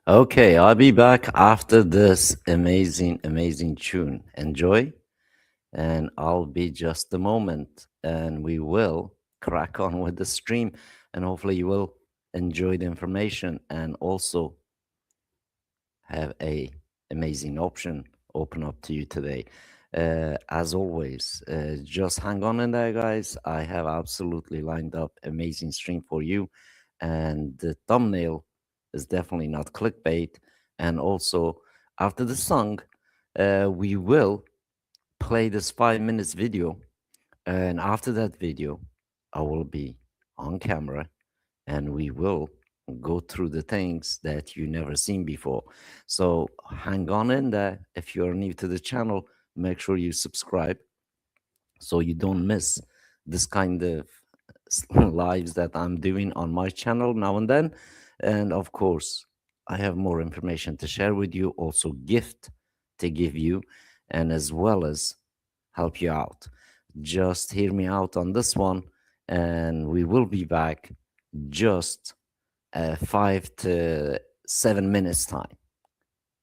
Okay, I'll be back after this amazing tune. Enjoy, and I'll be just a moment, and we will crack on with the stream, and hopefully you will enjoy the information and also have a amazing option open up to you today. As always, just hang on in there, guys. I have absolutely lined up amazing stream for you, and the thumbnail is definitely not clickbait. And also, after the song, we will play this 5 minutes video, and after that video, I will be on camera and we will go through the things that you never seen before. So hang on in there. If you're new to the channel, make sure you subscribe so you don't miss this kind of lives that I'm doing on my channel now and then. And of course, I have more information to share with you, also gift to give you, and as well as help you out. Just hear me out on this one, and we will be back just 5 to 7 minutes time.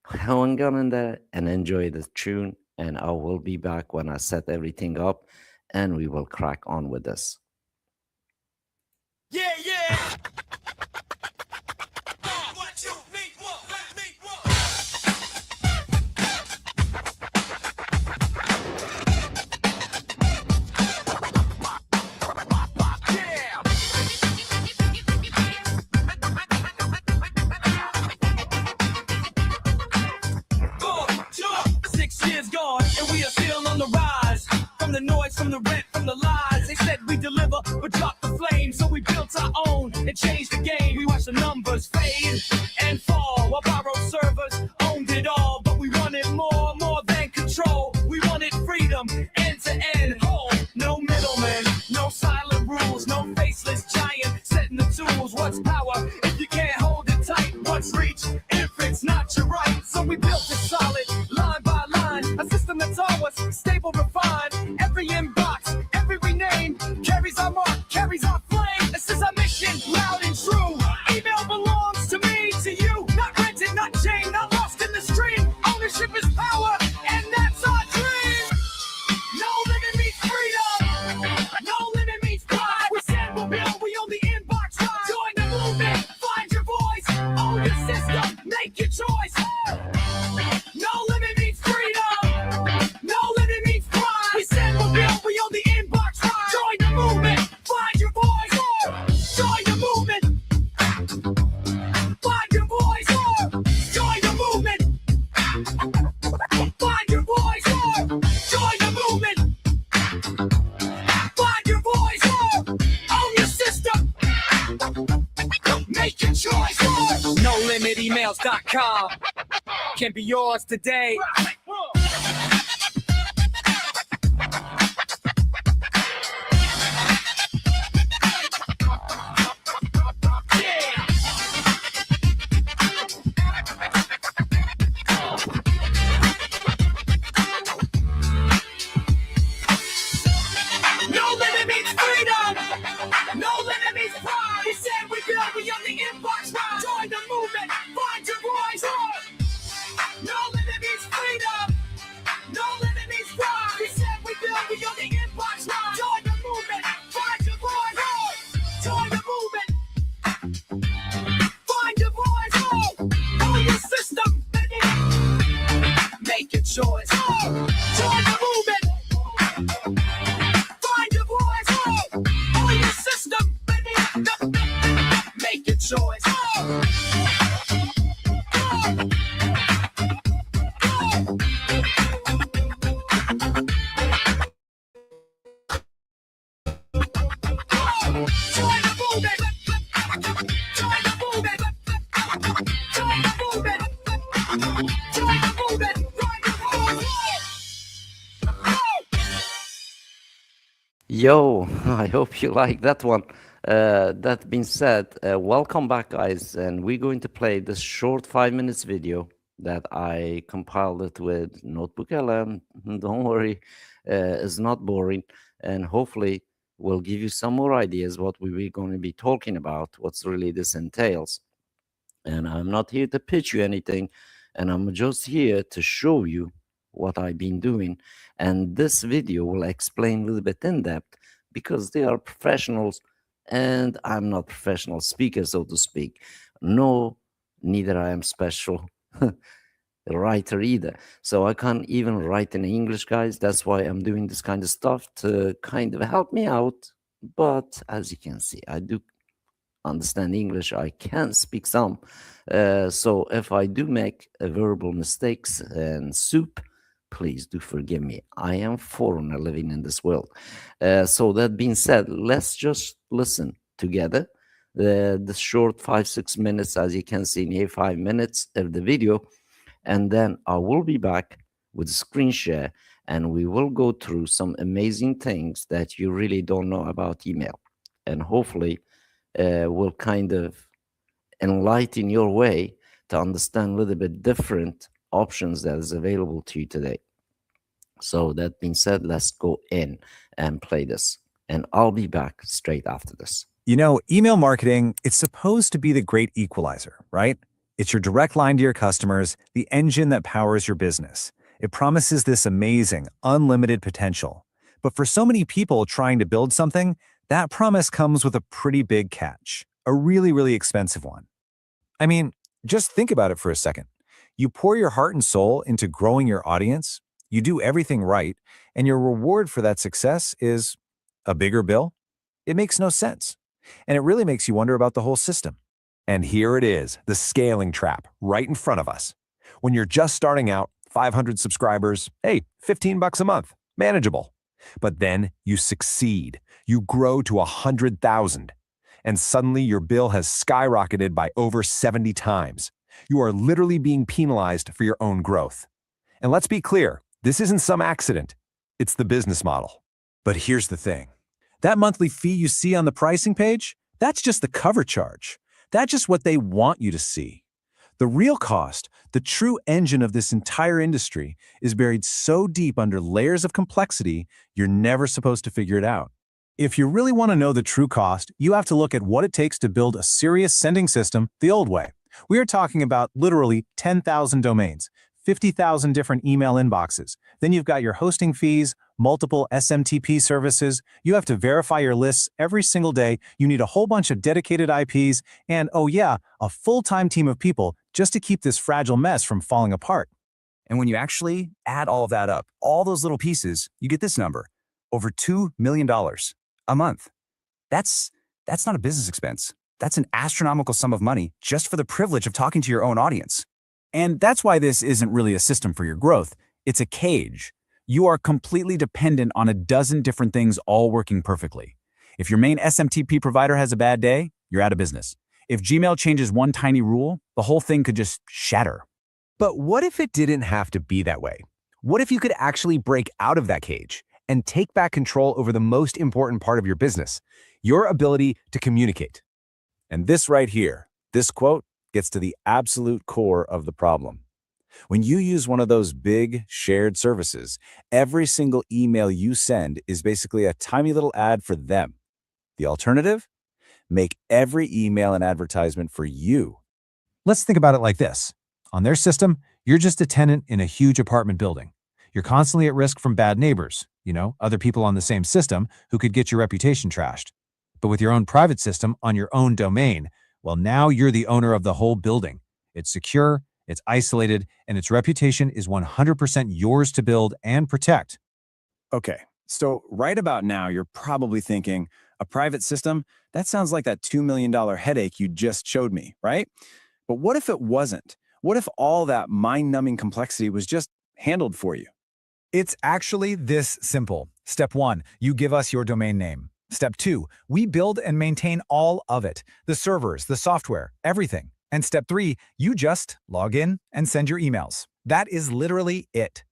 Hang on in there and enjoy the tune, and I will be back when I set everything up, and we will crack on with this. Yeah, yeah. From the noise, from the rent, from the lies. They said we deliver, but drop the flame. So we built our own and changed the game. We watched the numbers fade and fall while borrowed servers owned it all. But we wanted more than control. We wanted freedom, end to end, whole. No middlemen, no silent rules, no faceless giant setting the tools. What's power if you can't hold it tight? What's reach if it's not your right? So we built it solid, line by line, a system that's always stable, refined. Every inbox, every rename carries our mark, carries our flame. This is our mission, loud and true. Email belongs to me, to you. Not rented, not chained, not lost in the stream. Ownership is power, and that's our dream. No limit means freedom. No limit means pride. We said we'll build, we own the inbox ride. Join the movement, find your voice. Own your system, make your choice. No limit means freedom. No limit means pride. We said we'll build, we own the inbox ride. Join the movement, find your voice. Join the movement. Find your voice. Join the movement. Find your voice. Join the movement. Find your voice. Own your system. Make your choice. NoLimitEmails.com can be yours today. No limit means freedom. No limit means pride. We said we build, we on the inbox ride. Join the movement, find your voice. No limit means freedom. No limit means pride. We said we build, we on the inbox ride. Join the movement, find your voice. Join the movement, find your voice. Own your system, make your choice. Join the movement. Find your voice. Own your system. Make your choice. Join the movement. Join the movement. Join the movement. Join the movement. Yo, I hope you like that one. That being said, welcome back, guys, and we're going to play this short 5 minutes video that I compiled it with Notebook LM. Don't worry, it's not boring, and hopefully will give you some more ideas what we were going to be talking about, what's really this entails. And I'm not here to pitch you anything, and I'm just here to show you what I've been doing. And this video will explain a little bit in depth because they are professionals and I'm not professional speaker, so to speak. No, neither I am special writer either. So I can't even write in English, guys. That's why I'm doing this kind of stuff to kind of help me out. But as you can see, I do understand English. I can speak some. So if I do make verbal mistakes and soup, please do forgive me. I am foreigner living in this world. So that being said, let's just listen together. The short 5-6 minutes, as you can see in here, 5 minutes of the video, and then I will be back with a screen share, and we will go through some amazing things that you really don't know about email, and hopefully will kind of enlighten your way to understand a little bit different options that is available to you today. So that being said, let's go in and play this, and I'll be back straight after this. You know, email marketing, it's supposed to be the great equalizer, right? It's your direct line to your customers, the engine that powers your business. It promises this amazing, unlimited potential. But for so many people trying to build something, that promise comes with a pretty big catch, a really, really expensive one. I mean, just think about it for a second. You pour your heart and soul into growing your audience, you do everything right, and your reward for that success is a bigger bill? It makes no sense. And it really makes you wonder about the whole system. And here it is, the scaling trap, right in front of us. When you're just starting out, 500 subscribers, hey, $15 a month, manageable. But then you succeed. You grow to 100,000. And suddenly your bill has skyrocketed by over 70 times. You are literally being penalized for your own growth. And let's be clear, this isn't some accident. It's the business model. But here's the thing. That monthly fee you see on the pricing page, that's just the cover charge. That's just what they want you to see. The real cost, the true engine of this entire industry, is buried so deep under layers of complexity, you're never supposed to figure it out. If you really want to know the true cost, you have to look at what it takes to build a serious sending system the old way. We are talking about literally 10,000 domains, 50,000 different email inboxes. Then you've got your hosting fees, multiple SMTP services. You have to verify your lists every single day. You need a whole bunch of dedicated IPs and, oh yeah, a full-time team of people just to keep this fragile mess from falling apart. And when you actually add all of that up, all those little pieces, you get this number, over $2 million a month. That's not a business expense. That's an astronomical sum of money just for the privilege of talking to your own audience. And that's why this isn't really a system for your growth. It's a cage. You are completely dependent on a dozen different things all working perfectly. If your main SMTP provider has a bad day, you're out of business. If Gmail changes one tiny rule, the whole thing could just shatter. But what if it didn't have to be that way? What if you could actually break out of that cage and take back control over the most important part of your business, your ability to communicate? And this right here, this quote, gets to the absolute core of the problem. When you use one of those big shared services, every single email you send is basically a tiny little ad for them. The alternative? Make every email an advertisement for you. Let's think about it like this. On their system, you're just a tenant in a huge apartment building. You're constantly at risk from bad neighbors, other people on the same system who could get your reputation trashed. But with your own private system on your own domain, well, now you're the owner of the whole building. It's secure, it's isolated, and its reputation is 100% yours to build and protect. Okay, so right about now, you're probably thinking, a private system? That sounds like that $2 million headache you just showed me, right? But what if it wasn't? What if all that mind-numbing complexity was just handled for you? It's actually this simple. Step 1, you give us your domain name. Step 2, we build and maintain all of it, the servers, the software, everything. And step 3, you just log in and send your emails. That is literally it.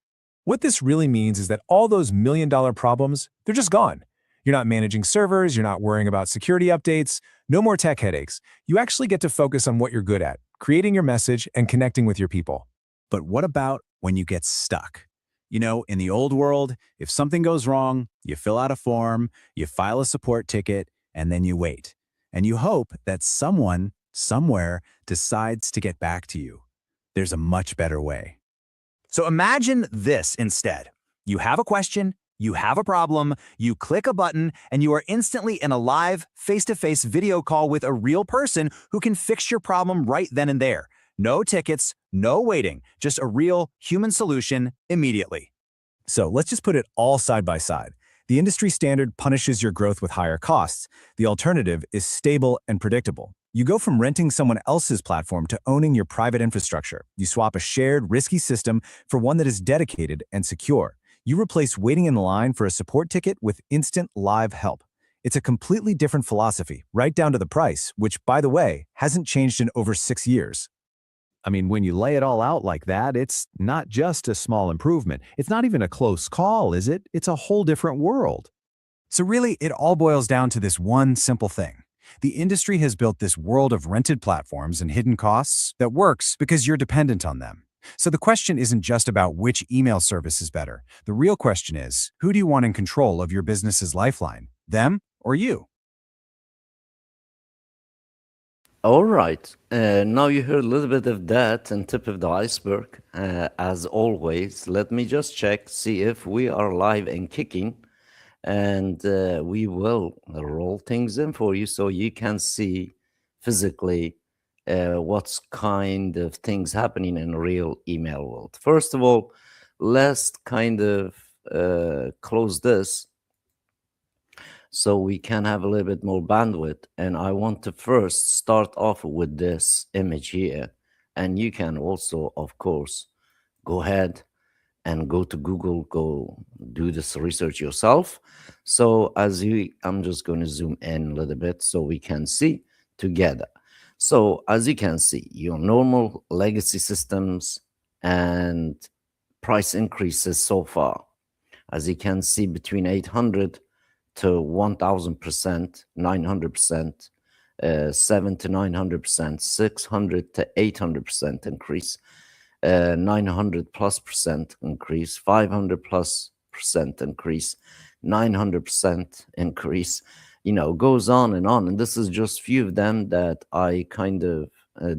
What this really means is that all those million-dollar problems, they're just gone. You're not managing servers, you're not worrying about security updates, no more tech headaches. You actually get to focus on what you're good at, creating your message and connecting with your people. But what about when you get stuck? In the old world, if something goes wrong, you fill out a form, you file a support ticket, and then you wait. And you hope that someone somewhere decides to get back to you. There's a much better way. So imagine this instead. You have a question, you have a problem, you click a button, and you are instantly in a live, face-to-face video call with a real person who can fix your problem right then and there. No tickets, no waiting, just a real human solution immediately. So let's just put it all side by side. The industry standard punishes your growth with higher costs. The alternative is stable and predictable. You go from renting someone else's platform to owning your private infrastructure. You swap a shared, risky system for one that is dedicated and secure. You replace waiting in line for a support ticket with instant live help. It's a completely different philosophy, right down to the price, which, by the way, hasn't changed in over 6 years. I mean, when you lay it all out like that, it's not just a small improvement. It's not even a close call, is it? It's a whole different world. So really, it all boils down to this one simple thing. The industry has built this world of rented platforms and hidden costs that works because you're dependent on them. So the question isn't just about which email service is better. The real question is, who do you want in control of your business's lifeline? Them or you? All right. Now you heard a little bit of that and tip of the iceberg. As always, let me just check, see if we are live and kicking, and we will roll things in for you so you can see physically what's kind of things happening in real email world. First of all, let's kind of close this so we can have a little bit more bandwidth. And I want to first start off with this image here. And you can also, of course, go ahead and go to Google, go do this research yourself. So I'm just going to zoom in a little bit so we can see together. So as you can see, your normal legacy systems and price increases so far. As you can see, between 800 to 1000%, 900%, 7 to 900%, 600 to 800% increase, 900 plus percent increase, 500 plus percent increase, 900% increase, goes on. And this is just few of them that I kind of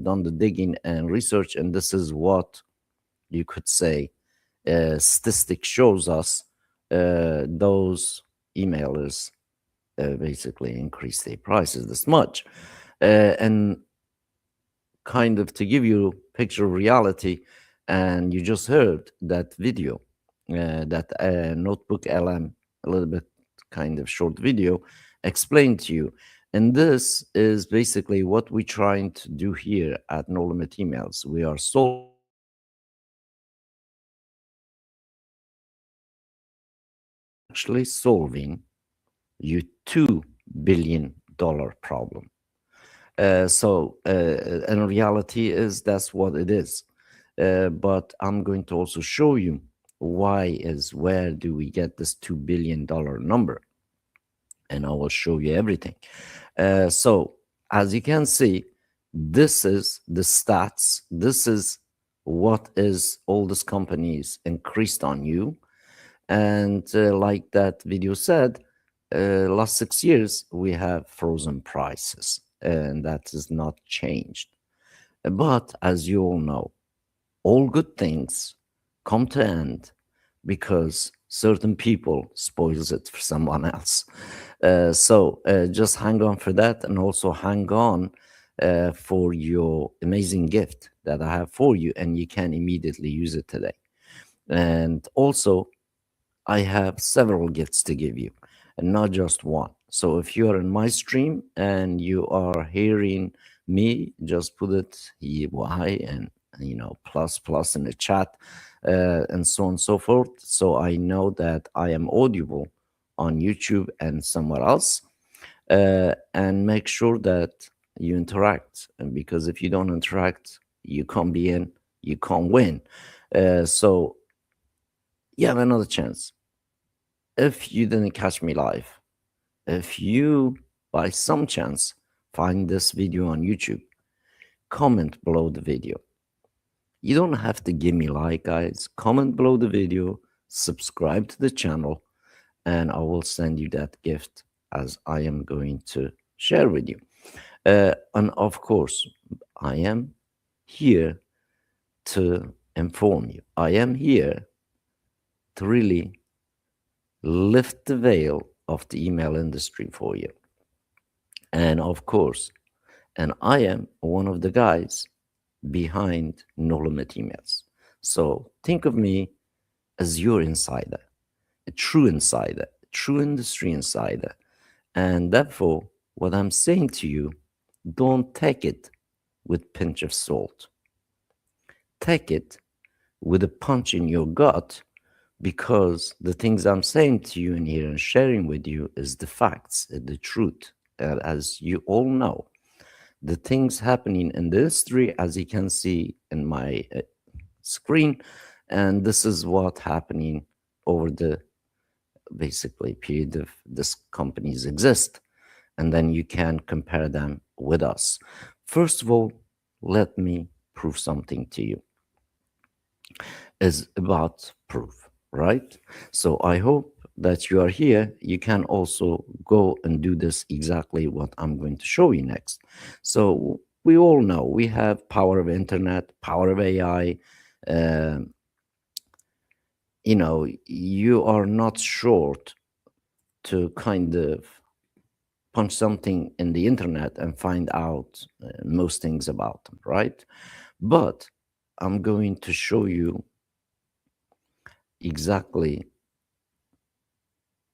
done the digging and research. And this is what you could say statistic shows us those emailers basically increase their prices this much. And kind of to give you a picture of reality, and you just heard that video, that Notebook LM, a little bit kind of short video, explained to you. And this is basically what we're trying to do here at No Limit Emails. We are actually solving your $2 billion problem. So in reality is that's what it is. But I'm going to also show you where do we get this $2 billion number, and I will show you everything. So as you can see, this is the stats. This is what is all these companies increased on you. And like that video said, last 6 years, we have frozen prices, and that has not changed. But as you all know, all good things come to end because certain people spoils it for someone else. So just hang on for that, and also hang on for your amazing gift that I have for you, and you can immediately use it today. And also, I have several gifts to give you, and not just one. So if you are in my stream and you are hearing me, just put it Y and plus in the chat, and so on and so forth, so I know that I am audible on YouTube and somewhere else. And make sure that you interact, and because if you don't interact, you can't be in, you can't win. So you have another chance. If you didn't catch me live, if you by some chance find this video on YouTube, comment below the video. You don't have to give me like, guys. Comment below the video, subscribe to the channel, and I will send you that gift as I am going to share with you. And of course, I am here to inform you. I am here to really lift the veil of the email industry for you. And of course, and I am one of the guys behind No Limit Emails. So think of me as your insider, a true industry insider. And therefore, what I'm saying to you, don't take it with pinch of salt. Take it with a punch in your gut, because the things I'm saying to you in here and sharing with you is the facts, the truth. As you all know, the things happening in the history, as you can see in my screen, and this is what happening over the basically period of this companies exist, and then you can compare them with us. First of all, let me prove something to you. Is about proof, right? So I hope that you are here. You can also go and do this exactly what I'm going to show you next. So we all know we have power of internet, power of AI. You know, you are not short to kind of punch something in the internet and find out most things about them, right? But I'm going to show you exactly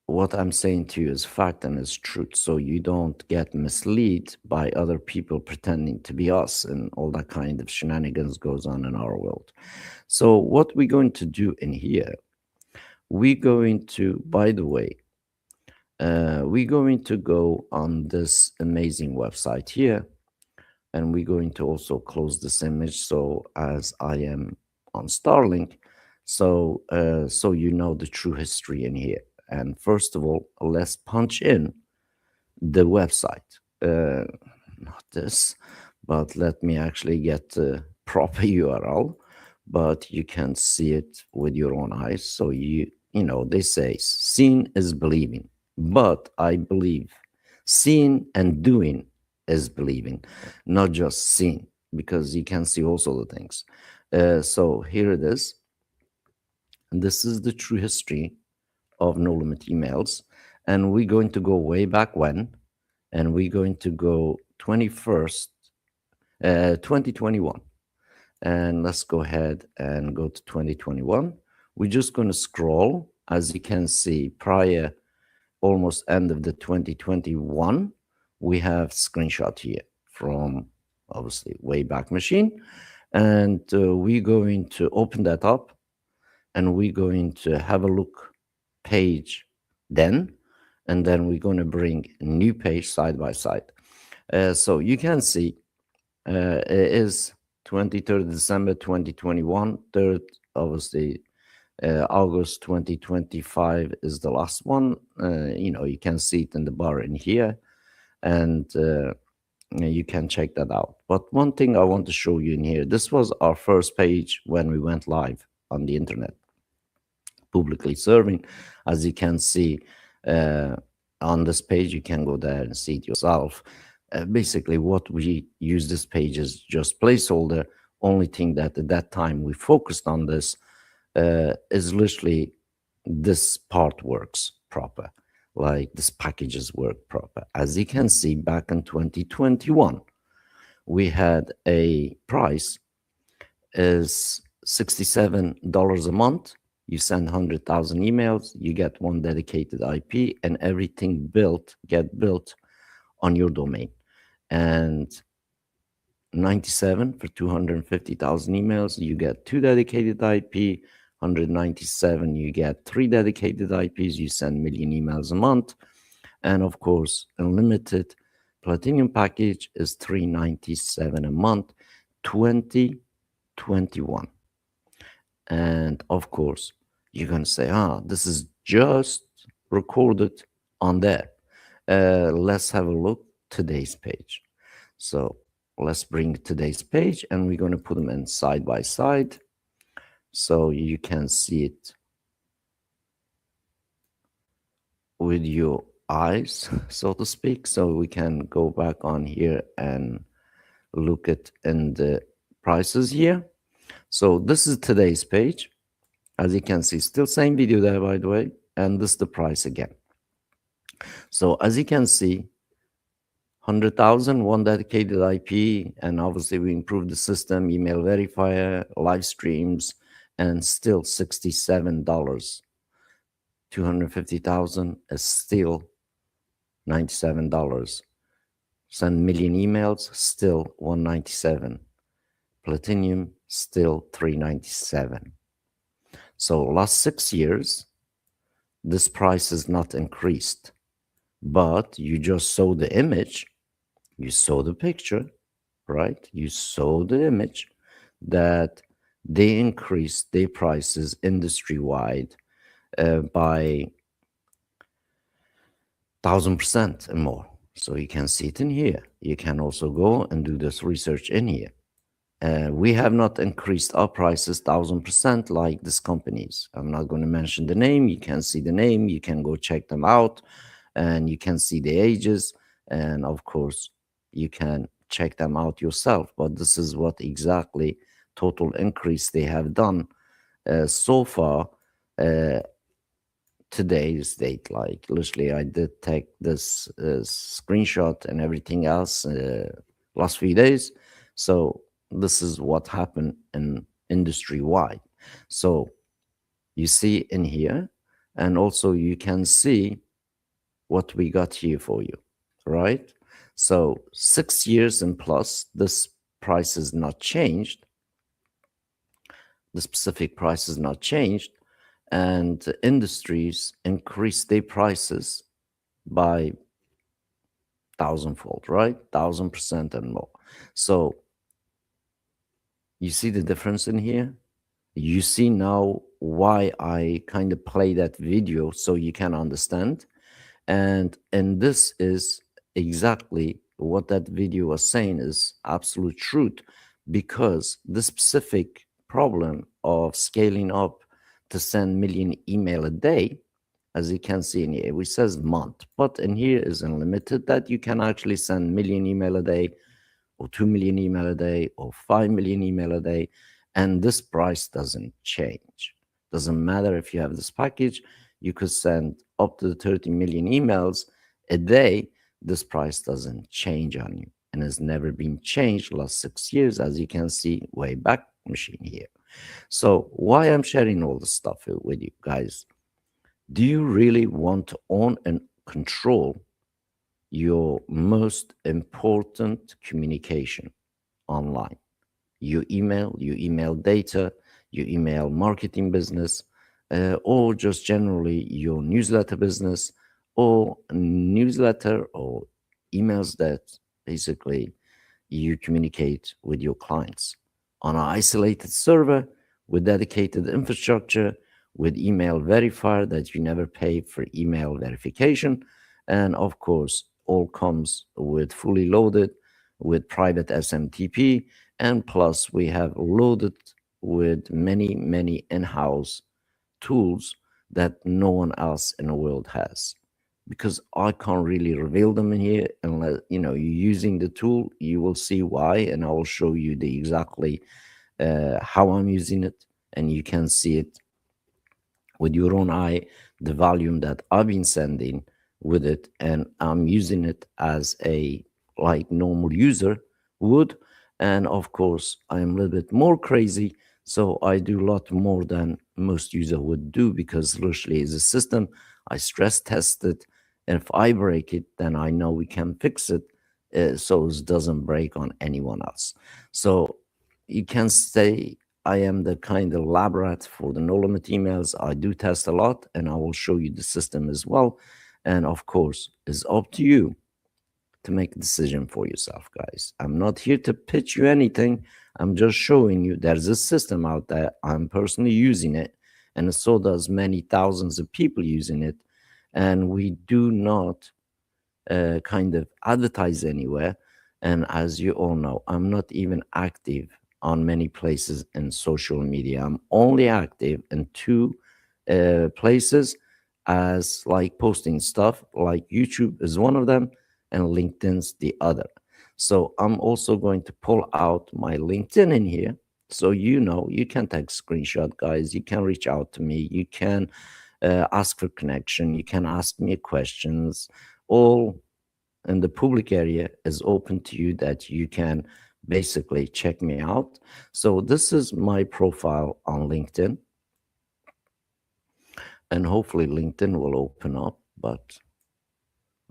what I'm saying to you is fact and is truth, so you don't get misled by other people pretending to be us, and all that kind of shenanigans goes on in our world. So what we're going to do in here, we're going to, by the way, we're going to go on this amazing website here, and we're going to also close this image so as I am on Starlink, so so you know the true history in here. And first of all, let's punch in the website. Not this, but let me actually get the proper URL, but you can see it with your own eyes. So you know, they say seeing is believing, but I believe seeing and doing is believing, not just seeing, because you can see also the things. So here it is. And this is the true history of No Limit Emails. And we're going to go way back when, and we're going to go 2021. And let's go ahead and go to 2021. We're just going to scroll. As you can see, prior almost end of the 2021, we have screenshot here from obviously Wayback Machine. And we're going to open that up, and we're going to have a look page then, and then we're going to bring a new page side by side. So you can see it is 23rd December 2021, 3rd obviously August 2025 is the last one. You know, you can see it in the bar in here, and you can check that out. But one thing I want to show you in here, this was our first page when we went live on the internet, publicly serving. As you can see on this page, you can go there and see it yourself. Basically, what we use this page is just placeholder. Only thing that at that time we focused on this is literally this part works proper, like this packages work proper. As you can see, back in 2021, we had a price is $67 a month. You send 100,000 emails, you get one dedicated IP, and everything get built on your domain. And 97 for 250,000 emails, you get 2 dedicated IP. 197, you get 3 dedicated IPs. You send million emails a month. And of course, unlimited platinum package is $397 a month, 2021. And of course, you're going to say, this is just recorded on there. Let's have a look today's page. So let's bring today's page, and we're going to put them in side by side so you can see it with your eyes, so to speak. So we can go back on here and look at in the prices here. So this is today's page. As you can see, still same video there, by the way, and this is the price again. So as you can see, 100,000, one dedicated IP, and obviously we improved the system, email verifier, live streams, and still $67. 250,000 is still $97. Send million emails, still 197. Platinum, still 397. So last 6 years, this price is not increased, but you just saw the image, you saw the picture, right? You saw the image that they increased their prices industry-wide by 1,000% and more. So you can see it in here. You can also go and do this research in here. We have not increased our prices 1,000% like these companies. I'm not going to mention the name. You can see the name. You can go check them out, and you can see the ages. And of course, you can check them out yourself. But this is what exactly total increase they have done so far. Today's date, like literally I did take this screenshot and everything else last few days. So this is what happened in industry wide. So you see in here, and also you can see what we got here for you, right? So 6 years and plus, this price is not changed. The specific price is not changed, and industries increase their prices by thousandfold, right? 1,000% and more. So you see the difference in here? You see now why I kind of play that video so you can understand. And this is exactly what that video was saying is absolute truth, because the specific problem of scaling up to send million email a day, as you can see in here, which says month, but in here is unlimited, that you can actually send million email a day, or 2 million email a day, or 5 million email a day, and this price doesn't change. Doesn't matter if you have this package, you could send up to 30 million emails a day. This price doesn't change on you, and has never been changed last 6 years, as you can see way back machine here. So why I'm sharing all this stuff with you guys? Do you really want to own and control your most important communication online? Your email data, your email marketing business, or just generally your newsletter business, or newsletter or emails that basically you communicate with your clients on an isolated server with dedicated infrastructure, with email verifier that you never pay for email verification. And of course, all comes with fully loaded with private SMTP. And plus, we have loaded with many, many in-house tools that no one else in the world has. Because I can't really reveal them in here unless you're using the tool. You will see why, and I will show you the exactly how I'm using it, and you can see it with your own eye, the volume that I've been sending with it, and I'm using it as a like normal user would. And of course, I'm a little bit more crazy, so I do a lot more than most user would do, because literally is a system. I stress test it, and if I break it, then I know we can fix it, so it doesn't break on anyone else. So you can say I am the kind of lab rat for the no limit emails. I do test a lot, and I will show you the system as well. And of course, it's up to you to make a decision for yourself, guys. I'm not here to pitch you anything. I'm just showing you there's a system out there. I'm personally using it, and so does many thousands of people using it. And we do not kind of advertise anywhere. And as you all know, I'm not even active on many places in social media. I'm only active in two places, as like posting stuff like YouTube is one of them and LinkedIn's the other. So I'm also going to pull out my LinkedIn in here. So you know, you can take screenshot, guys. You can reach out to me. You can ask for connection. You can ask me questions. All in the public area is open to you that you can basically check me out. So this is my profile on LinkedIn, and hopefully LinkedIn will open up, but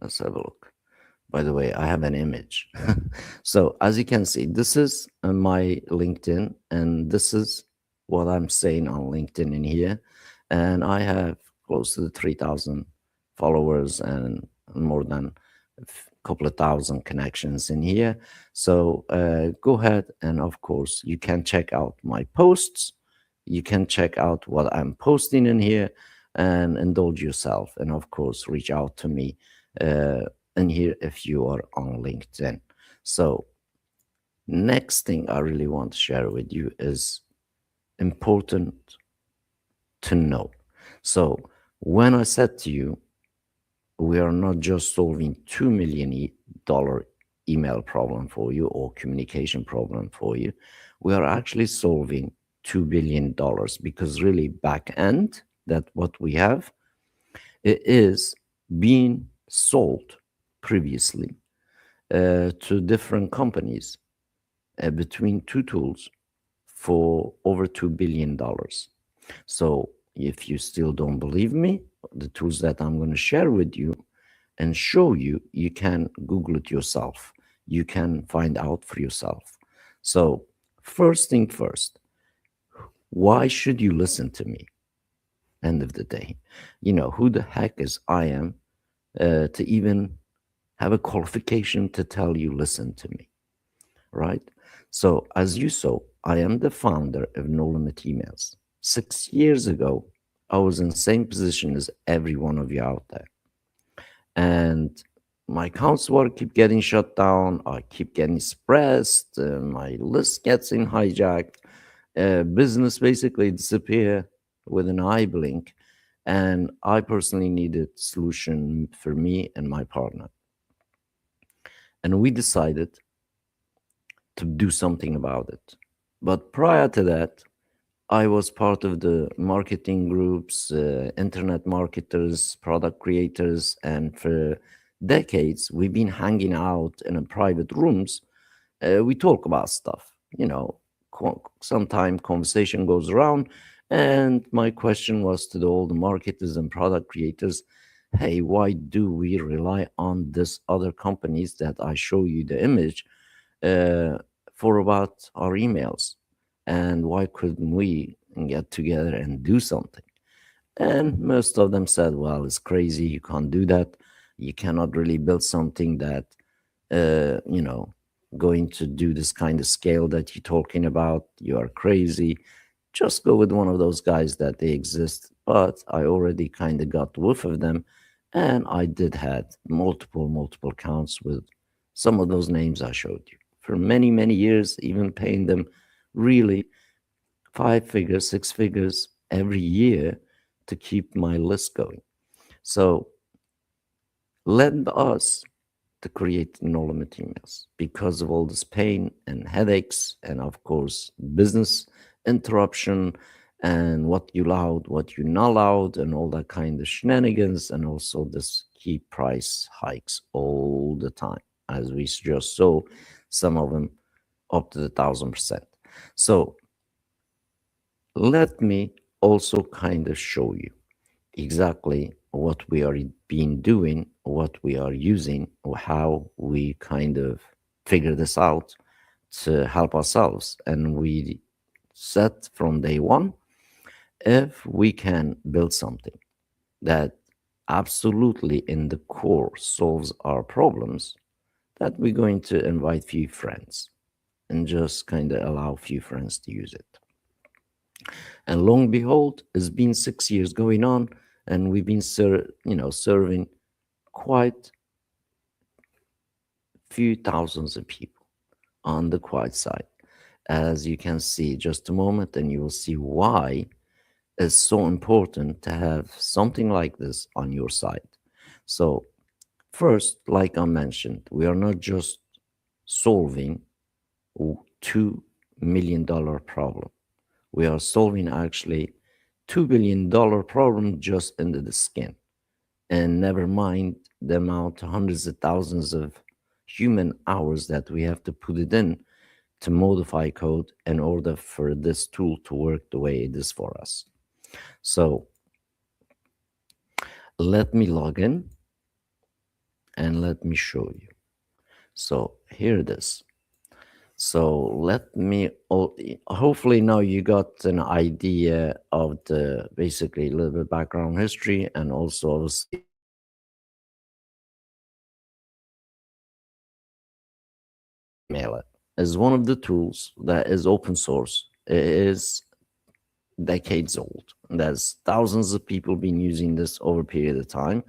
let's have a look. By the way, I have an image. So as you can see, this is my LinkedIn, and this is what I'm saying on LinkedIn in here. And I have close to the 3,000 followers and more than a couple of thousand connections in here. So go ahead, and of course, you can check out my posts. You can check out what I'm posting in here and indulge yourself. And of course, reach out to me. And here if you are on LinkedIn. So next thing I really want to share with you is important to know. So when I said to you, we are not just solving $2 million email problem for you or communication problem for you. We are actually solving $2 billion, because really back end that what we have, it is being sold previously to different companies between two tools for over $2 billion. So if you still don't believe me, the tools that I'm going to share with you and show you, you can Google it yourself. You can find out for yourself. So first thing first, why should you listen to me? End of the day, you know, who the heck is I am to even have a qualification to tell you listen to me, right? So as you saw, I am the founder of No Limit Emails. 6 years ago, I was in the same position as every one of you out there, and my accounts were keep getting shut down. I keep getting suppressed. My list gets in hijacked. Business basically disappear with an eye blink, and I personally needed solution for me and my partner, and we decided to do something about it. But prior to that, I was part of the marketing groups, internet marketers, product creators, and for decades, we've been hanging out in a private rooms. We talk about stuff, you know, sometime conversation goes around. And my question was to all the marketers and product creators, hey, why do we rely on this other companies that I show you the image uh, for about our emails? And why couldn't we get together and do something? And most of them said, well, it's crazy. You can't do that. You cannot really build something that, you know, going to do this kind of scale that you're talking about. You are crazy. Just go with one of those guys that they exist. But I already kind of got whiff of them. And I did had multiple accounts with some of those names I showed you for many years, even paying them really 5 figures, 6 figures every year to keep my list going. So led us to create No Limit Emails because of all this pain and headaches, and of course, business interruption and what you allowed, what you not allowed, and all that kind of shenanigans, and also this key price hikes all the time, as we just saw some of them up to the 1,000%. So let me also kind of show you exactly what we are been doing, what we are using, or how we kind of figure this out to help ourselves. And we set from day one, if we can build something that absolutely in the core solves our problems, that we're going to invite few friends and just kind of allow few friends to use it. And long behold, it's been 6 years going on, and we've been serving quite few thousands of people on the quiet side. As you can see, just a moment, and you will see why is so important to have something like this on your side. So, first, like I mentioned, we are not just solving $2 million problem. We are solving actually $2 billion problem just under the skin. And never mind the amount, hundreds of thousands of human hours that we have to put it in to modify code in order for this tool to work the way it is for us. So let me log in and let me show you. So here it is. So let me, hopefully now you got an idea of the basically a little bit background history, and also obviously mail it is one of the tools that is open source. It is decades old. There's thousands of people been using this over a period of time,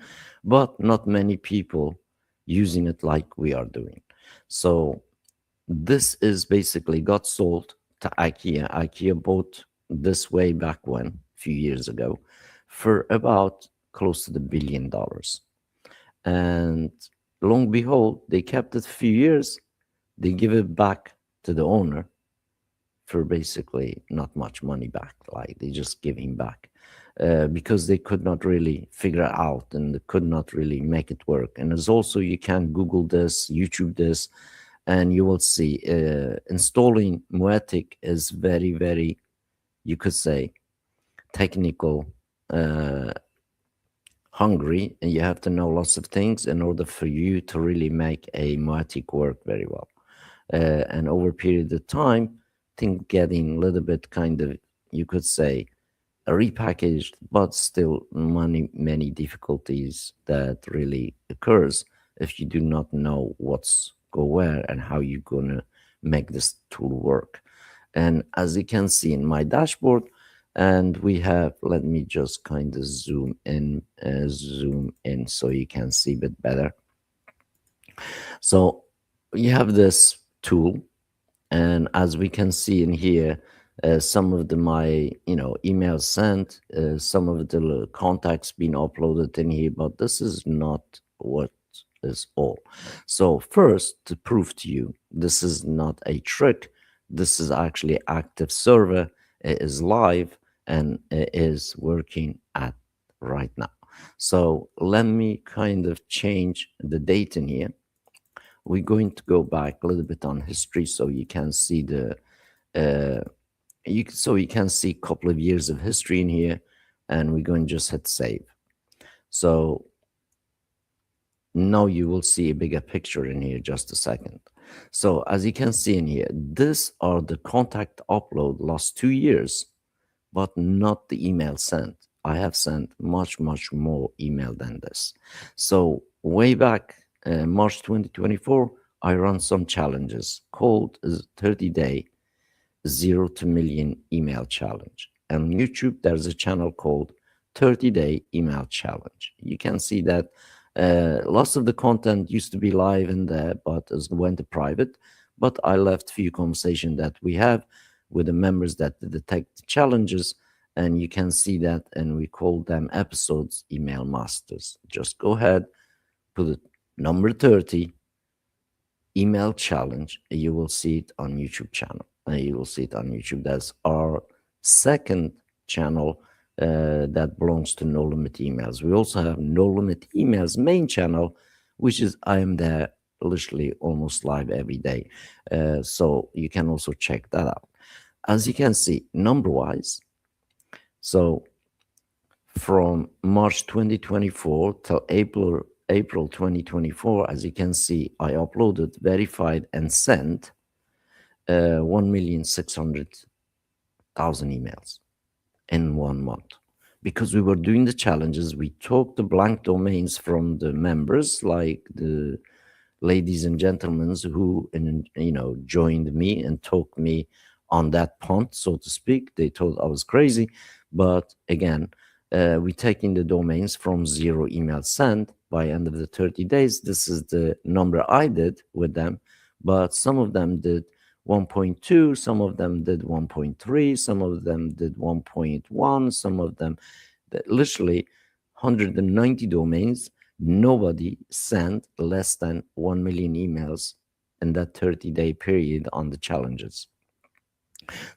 but not many people using it like we are doing. So this is basically got sold to IKEA. IKEA bought this way back when, a few years ago, for about close to the $1 billion. And long behold, they kept it a few years. They give it back to the owner for basically not much money back. Like they just give him back because they could not really figure it out and they could not really make it work. And there's also, you can Google this, YouTube this, and you will see installing Moetic is very, very, you could say, technical, hungry, and you have to know lots of things in order for you to really make a Moetic work very well. And over a period of time, things getting a little bit kind of, you could say, repackaged, but still many difficulties that really occurs if you do not know what's go where and how you're gonna make this tool work. And as you can see in my dashboard, and we have, let me just kind of zoom in so you can see a bit better. So you have this tool, and as we can see in here, some of the my emails sent, some of the contacts being uploaded in here, but this is not what is all. So first, to prove to you this is not a trick, this is actually active server. It is live and it is working at right now. So let me kind of change the date in here. We're going to go back a little bit on history so you can see the you can see a couple of years of history in here, and we're going to just hit save. So now you will see a bigger picture in here just a second. So as you can see in here, these are the contact upload last 2 years, but not the email sent. I have sent much more email than this. So way back March 2024, I run some challenges called 30-day 0 to million email challenge. And on YouTube, there's a channel called 30-day email challenge. You can see that lots of the content used to be live in there, but it went to private. But I left a few conversations that we have with the members that detect the challenges, and you can see that, and we call them episodes email masters. Just go ahead, put it number 30 email challenge, and you will see it on YouTube channel. You will see it on YouTube. That's our second channel that belongs to No Limit Emails. We also have No Limit Emails main channel, which is I am there literally almost live every day. So you can also check that out. As you can see, number-wise, so from March 2024 till April 2024, as you can see, I uploaded, verified, and sent 1,600,000 emails in 1 month. Because we were doing the challenges, we took the blank domains from the members, like the ladies and gentlemen who joined me and took me on that punt, so to speak. They thought I was crazy, but again, we taking the domains from 0 email sent by end of the 30 days. This is the number I did with them, but some of them did 1.2, some of them did 1.3, some of them did 1.1, some of them literally 190 domains. Nobody sent less than 1 million emails in that 30-day period on the challenges.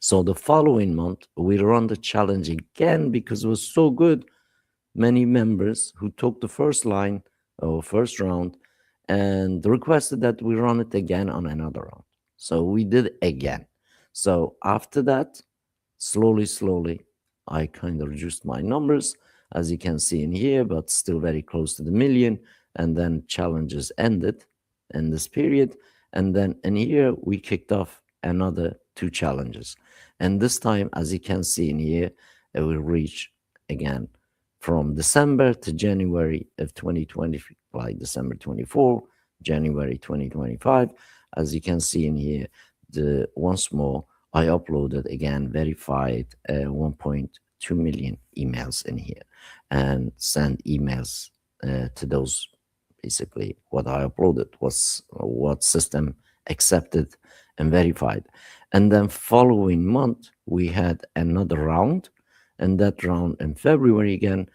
So the following month, we run the challenge again because it was so good. Many members who took the first line or first round and requested that we run it again on another round. So we did again. So after that, slowly, I kind of reduced my numbers, as you can see in here, but still very close to the million. And then challenges ended in this period. And then in here, we kicked off another two challenges. And this time, as you can see in here, it will reach again from December to January of 2020, like December 24, January 2025. As you can see in here, the once more, I uploaded again verified 1.2 million emails in here and sent emails to those. Basically, what I uploaded was what system accepted and verified. And then following month, we had another round, and that round in February again,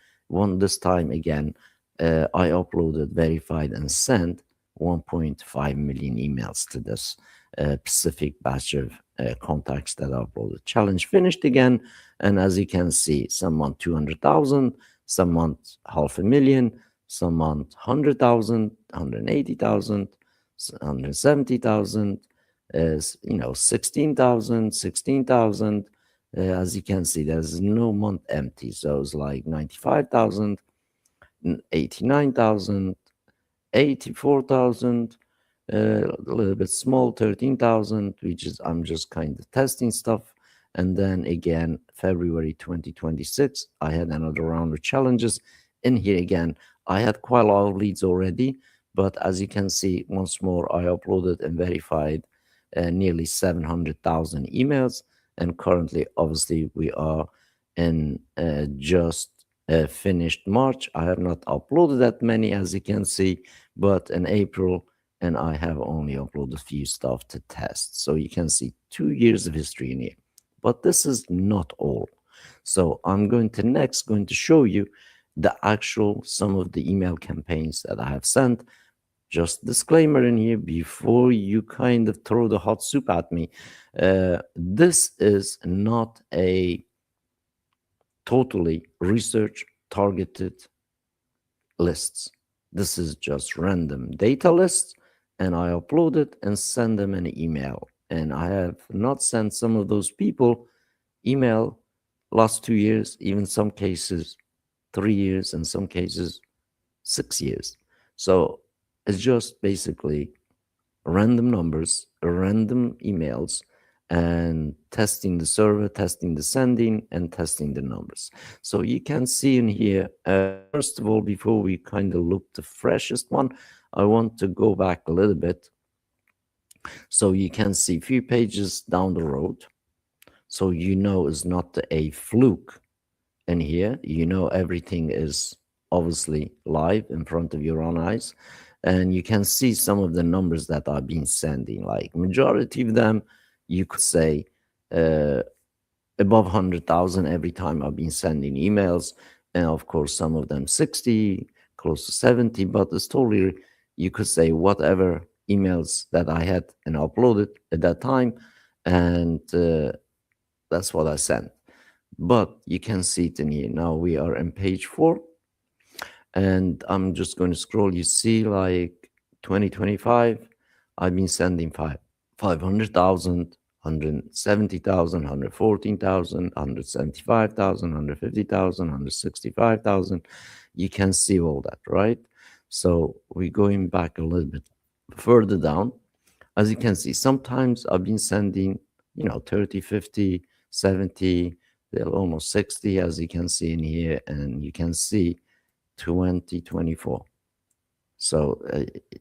this time again, I uploaded, verified, and sent 1.5 million emails to this specific batch of contacts that I uploaded. Challenge finished again, and as you can see, some month 200,000, some month 500,000, some month 100,000, 180,000, 170,000, 16,000, 16,000. As you can see, there's no month empty. So it's like 95,000, 89,000, 84,000, a little bit small, 13,000, which is I'm just kind of testing stuff. And then again, February 2026, I had another round of challenges. In here again, I had quite a lot of leads already, but as you can see, once more, I uploaded and verified nearly 700,000 emails. And currently, obviously, we are in just finished March. I have not uploaded that many, as you can see, but in April, and I have only uploaded a few stuff to test. So you can see 2 years of history in here. But this is not all. So I'm going to show you the actual some of the email campaigns that I have sent. Just disclaimer in here before you kind of throw the hot soup at me. This is not a totally research targeted lists. This is just random data lists, and I upload it and send them an email. And I have not sent some of those people email last 2 years, even some cases 3 years, in some cases 6 years. So it's just basically random numbers, random emails, and testing the server, testing the sending, and testing the numbers. So you can see in here, first of all, before we kind of look the freshest one, I want to go back a little bit. So you can see a few pages down the road. So you know it's not a fluke in here. You know everything is obviously live in front of your own eyes. And you can see some of the numbers that I've been sending. Like majority of them, you could say above 100,000 every time I've been sending emails. And of course, some of them 60, close to 70, but it's totally, you could say whatever emails that I had and uploaded at that time. And that's what I sent. But you can see it in here. Now we are on page 4. And I'm just going to scroll. You see, like 2025, I've been sending 500,000, 170,000, 114,000, 175,000, 150,000, 165,000. You can see all that, right? So we're going back a little bit further down. As you can see, sometimes I've been sending, 30, 50, 70, they're almost 60, as you can see in here. And you can see 2024. So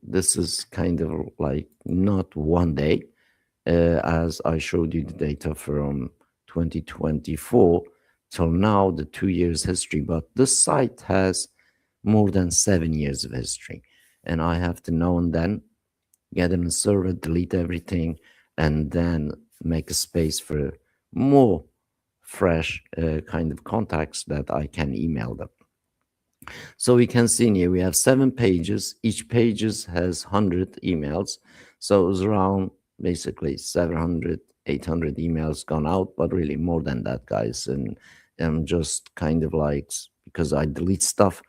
this is kind of like not one day, as I showed you the data from 2024 till now, the 2 years history. But this site has more than 7 years of history. And I have to now and then get in a server, delete everything, and then make a space for more fresh kind of contacts that I can email them. So we can see in here we have 7 pages. Each pages has 100 emails. So it was around basically 700, 800 emails gone out, but really more than that, guys. And I'm just kind of like, because I delete stuff,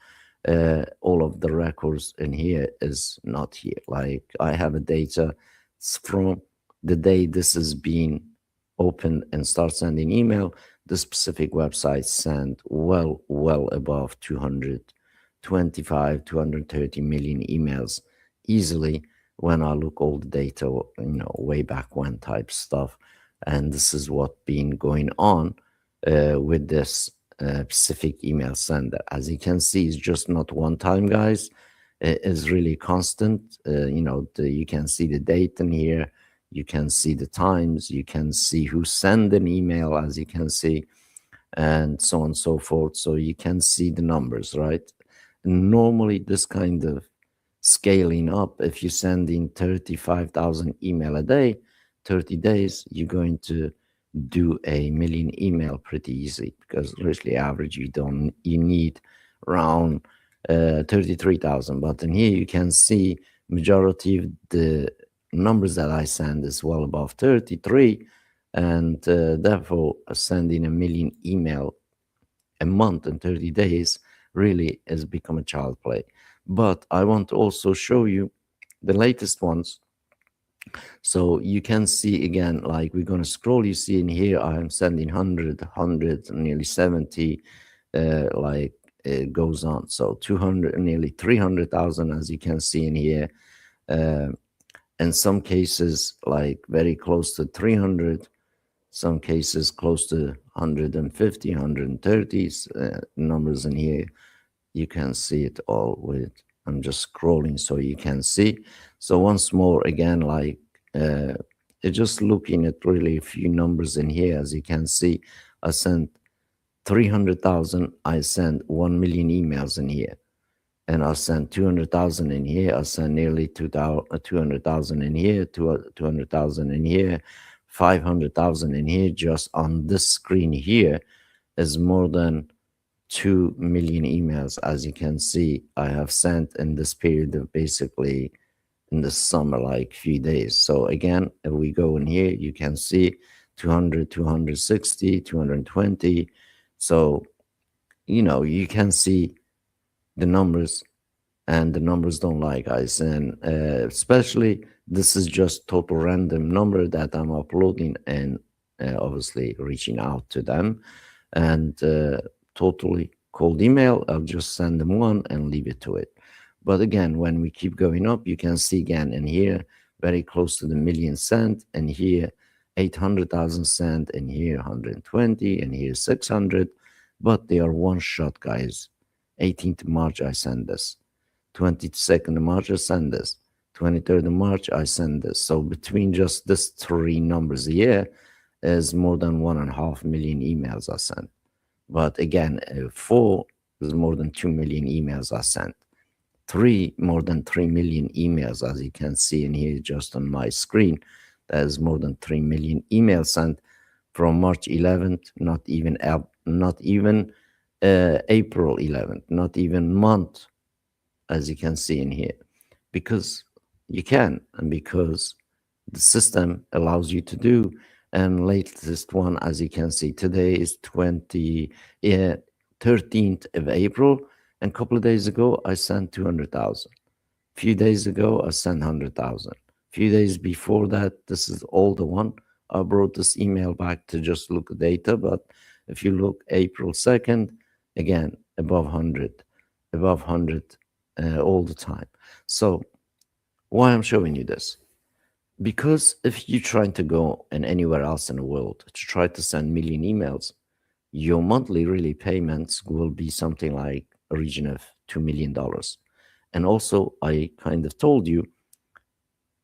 all of the records in here is not here. Like I have a data from the day this is being opened and start sending email. The specific website sent well above 225, 230 million emails easily when I look all the data, way back when type stuff. And this is what been going on with this specific email sender. As you can see, it's just not one time, guys. It is really constant. You can see the date in here. You can see the times. You can see who sent an email, as you can see, and so on and so forth. So you can see the numbers, right? Normally, this kind of scaling up, if you send in 35,000 email a day, 30 days, you're going to do a million email pretty easy, because literally average you need around 33,000. But in here you can see majority of the numbers that I send is well above 33, and therefore sending a million email a month in 30 days really has become a child play. But I want to also show you the latest ones. So you can see again, like we're going to scroll, you see in here, I'm sending 100, nearly 70, like it goes on. So 200, nearly 300,000, as you can see in here. In some cases, like very close to 300, some cases close to 150, 130 numbers in here. You can see it all with, I'm just scrolling so you can see. So once more, again, like just looking at really a few numbers in here, as you can see, I sent 300,000, I sent 1 million emails in here. And I sent 200,000 in here. I sent nearly 200,000 in here, 200,000 in here, 500,000 in here. Just on this screen here is more than 2 million emails. As you can see, I have sent in this period of basically in the summer, like few days. So again, if we go in here, you can see 200, 260, 220. So, you can see the numbers, and the numbers don't lie, guys. And especially this is just total random number that I'm uploading, and obviously reaching out to them, and totally cold email, I'll just send them one and leave it to it. But again, when we keep going up, you can see again in here very close to the million sent, and here 800,000 sent, and here 120, and here 600. But they are one shot, guys. 18th March I send this, 22nd of March I send this, 23rd of March I send this. So between just this three numbers a year is more than 1.5 million emails I sent. But again, 4 is more than 2 million emails I sent. 3, more than 3 million emails, as you can see in here just on my screen. That is more than 3 million emails sent from March 11th, not even April 11th, not even month, as you can see in here, because you can, and because the system allows you to do. And latest one, as you can see, today is 13th of April, and a couple of days ago I sent 200,000. A few days ago I sent 100,000. A few days before that, this is all the one. I brought this email back to just look at data, but if you look April 2nd, again, above 100, all the time. So why I'm showing you this? Because if you're trying to go and anywhere else in the world to try to send million emails, your monthly really payments will be something like a region of $2 million. And also, I kind of told you,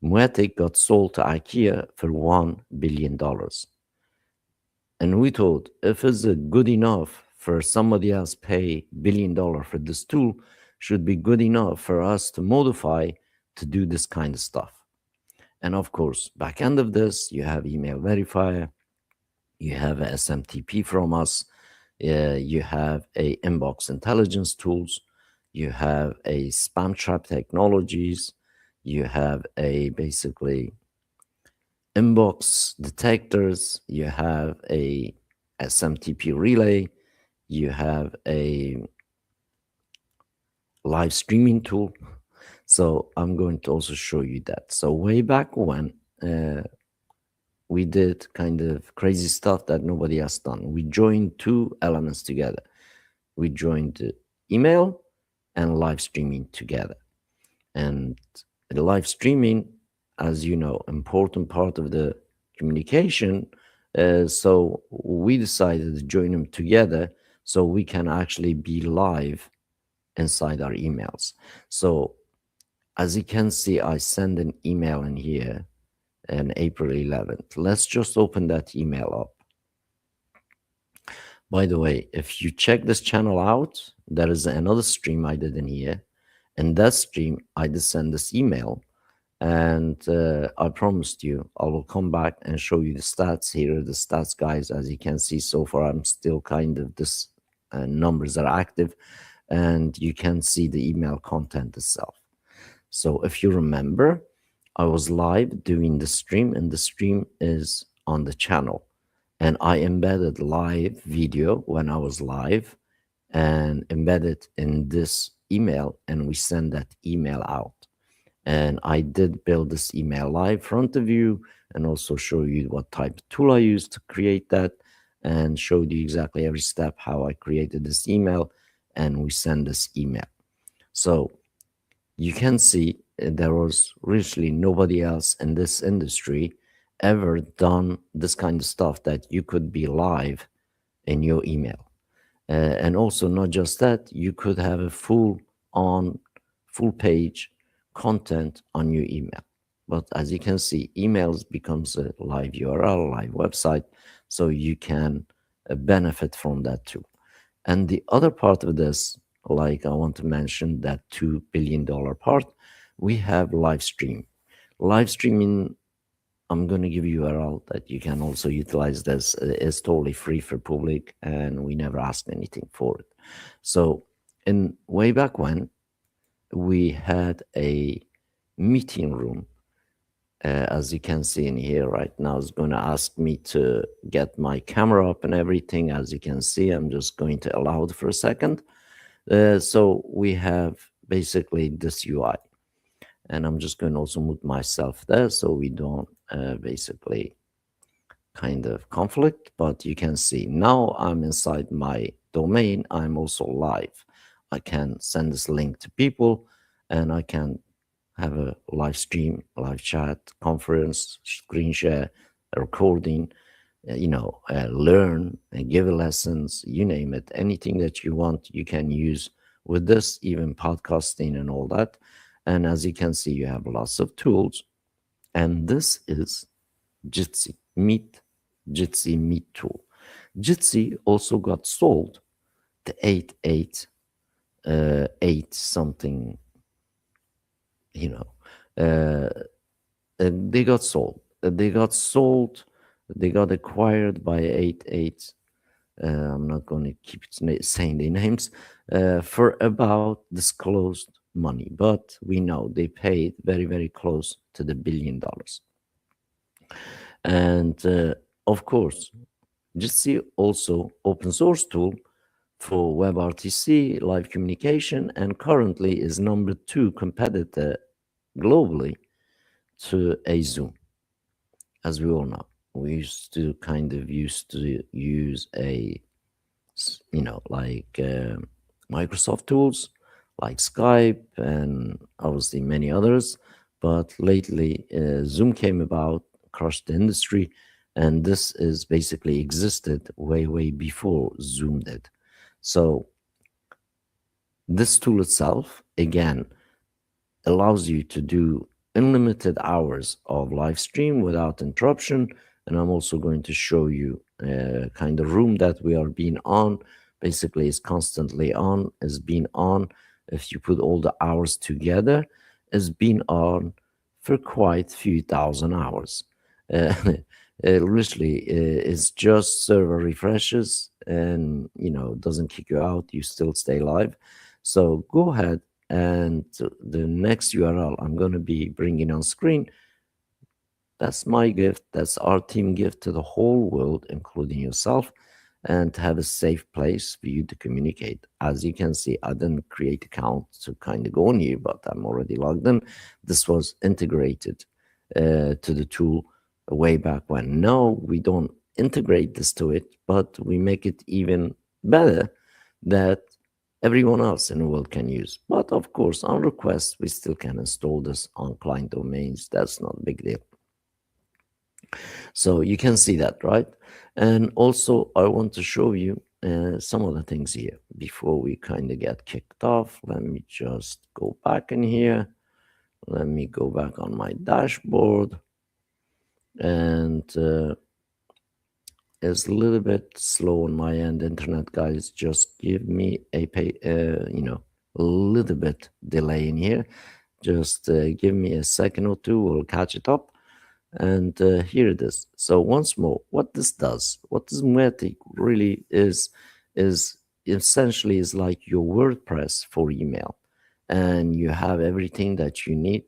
Moetic got sold to IKEA for $1 billion. And we thought, if it's good enough for somebody else pay $1 billion for this tool, should be good enough for us to modify to do this kind of stuff. And of course, back end of this, you have email verifier, you have a SMTP from us, you have a inbox intelligence tools, you have a spam trap technologies, you have a basically inbox detectors, you have a SMTP relay, you have a live streaming tool. So I'm going to also show you that. So way back when, we did kind of crazy stuff that nobody has done. We joined two elements together. We joined the email and live streaming together. And the live streaming, as you know, important part of the communication. So we decided to join them together so we can actually be live inside our emails. So as you can see, I send an email in here on April 11th. Let's just open that email up. By the way, if you check this channel out, there is another stream I did in here. In that stream, I did send this email, and I promised you I will come back and show you the stats. Here are the stats, guys. As you can see, so far I'm still kind of this numbers are active, and you can see the email content itself. So if you remember, I was live doing the stream, and the stream is on the channel. And I embedded live video when I was live and embedded in this email, and we send that email out. And I did build this email live front of you and also show you what type of tool I used to create that and showed you exactly every step how I created this email and we send this email. So you can see there was really nobody else in this industry ever done this kind of stuff that you could be live in your email. And also not just that, you could have a full page content on your email. But as you can see, emails becomes a live URL, live website, so you can benefit from that too. And the other part of this, like I want to mention that $2 billion part, we have live stream. Live streaming, I'm going to give you a URL that you can also utilize this. It's totally free for public and we never asked anything for it. So in way back when, we had a meeting room. As you can see in here right now, it's going to ask me to get my camera up and everything. As you can see, I'm just going to allow it for a second. So we have basically this UI. And I'm just going to also move myself there so we don't basically kind of conflict. But you can see now I'm inside my domain. I'm also live. I can send this link to people and I can have a live stream, live chat, conference, screen share, a recording, learn and give lessons, you name it. Anything that you want, you can use with this, even podcasting and all that. And as you can see, you have lots of tools. And this is Jitsi Meet tool. Jitsi also got sold to 8 something, they got sold. They got acquired by 8. I'm not going to keep saying the names for about disclosed money, but we know they paid very, very close to the $1 billion. And of course, Jitsi also open source tool for WebRTC, live communication, and currently is number 2 competitor globally to a Zoom. As we all know, we used to use a, Microsoft tools like Skype and obviously many others. But lately, Zoom came about, crushed the industry, and this is basically existed way, way before Zoom did. So this tool itself, again, allows you to do unlimited hours of live stream without interruption. And I'm also going to show you a kind of room that we are being on. Basically, is constantly on, is being on. If you put all the hours together, is being on for quite few thousand hours. Uh, literally, it's just server refreshes and doesn't kick you out. You still stay live. So go ahead, and the next URL I'm going to be bringing on screen, that's my gift. That's our team gift to the whole world, including yourself, and to have a safe place for you to communicate. As you can see, I didn't create account to kind of go in here, but I'm already logged in. This was integrated to the tool way back when. No, we don't integrate this to it, but we make it even better that everyone else in the world can use. But of course, on request, we still can install this on client domains. That's not a big deal. So you can see that, right? And also, I want to show you some of the things here before we kind of get kicked off. Let me just go back in here. Let me go back on my dashboard. And it's a little bit slow on my end, internet guys. Just give me a a little bit delay in here. Just give me a second or two. We'll catch it up. And here it is. So once more, what this does, what this Matic really is essentially is like your WordPress for email, and you have everything that you need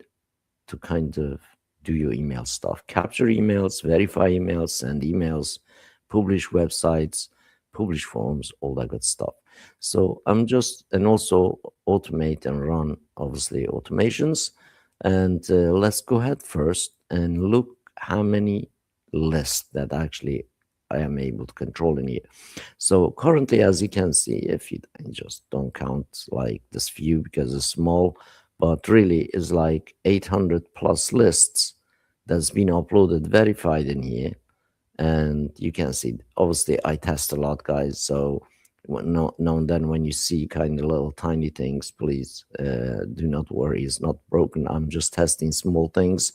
to kind of do your email stuff: capture emails, verify emails, send emails, publish websites, publish forms, all that good stuff. So and also automate and run obviously automations. And let's go ahead first and look how many lists that actually I am able to control in here. So currently, as you can see, if you just don't count like this view because it's small, but really is like 800 plus lists that's been uploaded, verified in here. And you can see, obviously, I test a lot, guys. So now and then when you see kind of little tiny things, please do not worry. It's not broken. I'm just testing small things.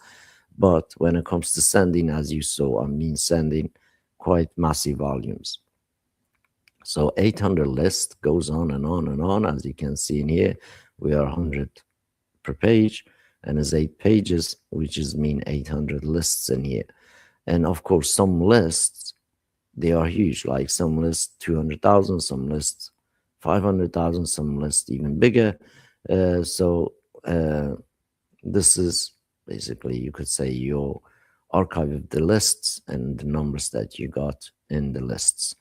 But when it comes to sending, as you saw, I mean sending quite massive volumes. So 800 list goes on and on and on. As you can see in here, we are 100 per page, and it's 8 pages, which is mean 800 lists in here. And of course, some lists, they are huge, like some lists 200,000, some lists 500,000, some lists even bigger. This is basically, you could say, your archive of the lists and the numbers that you got in the lists.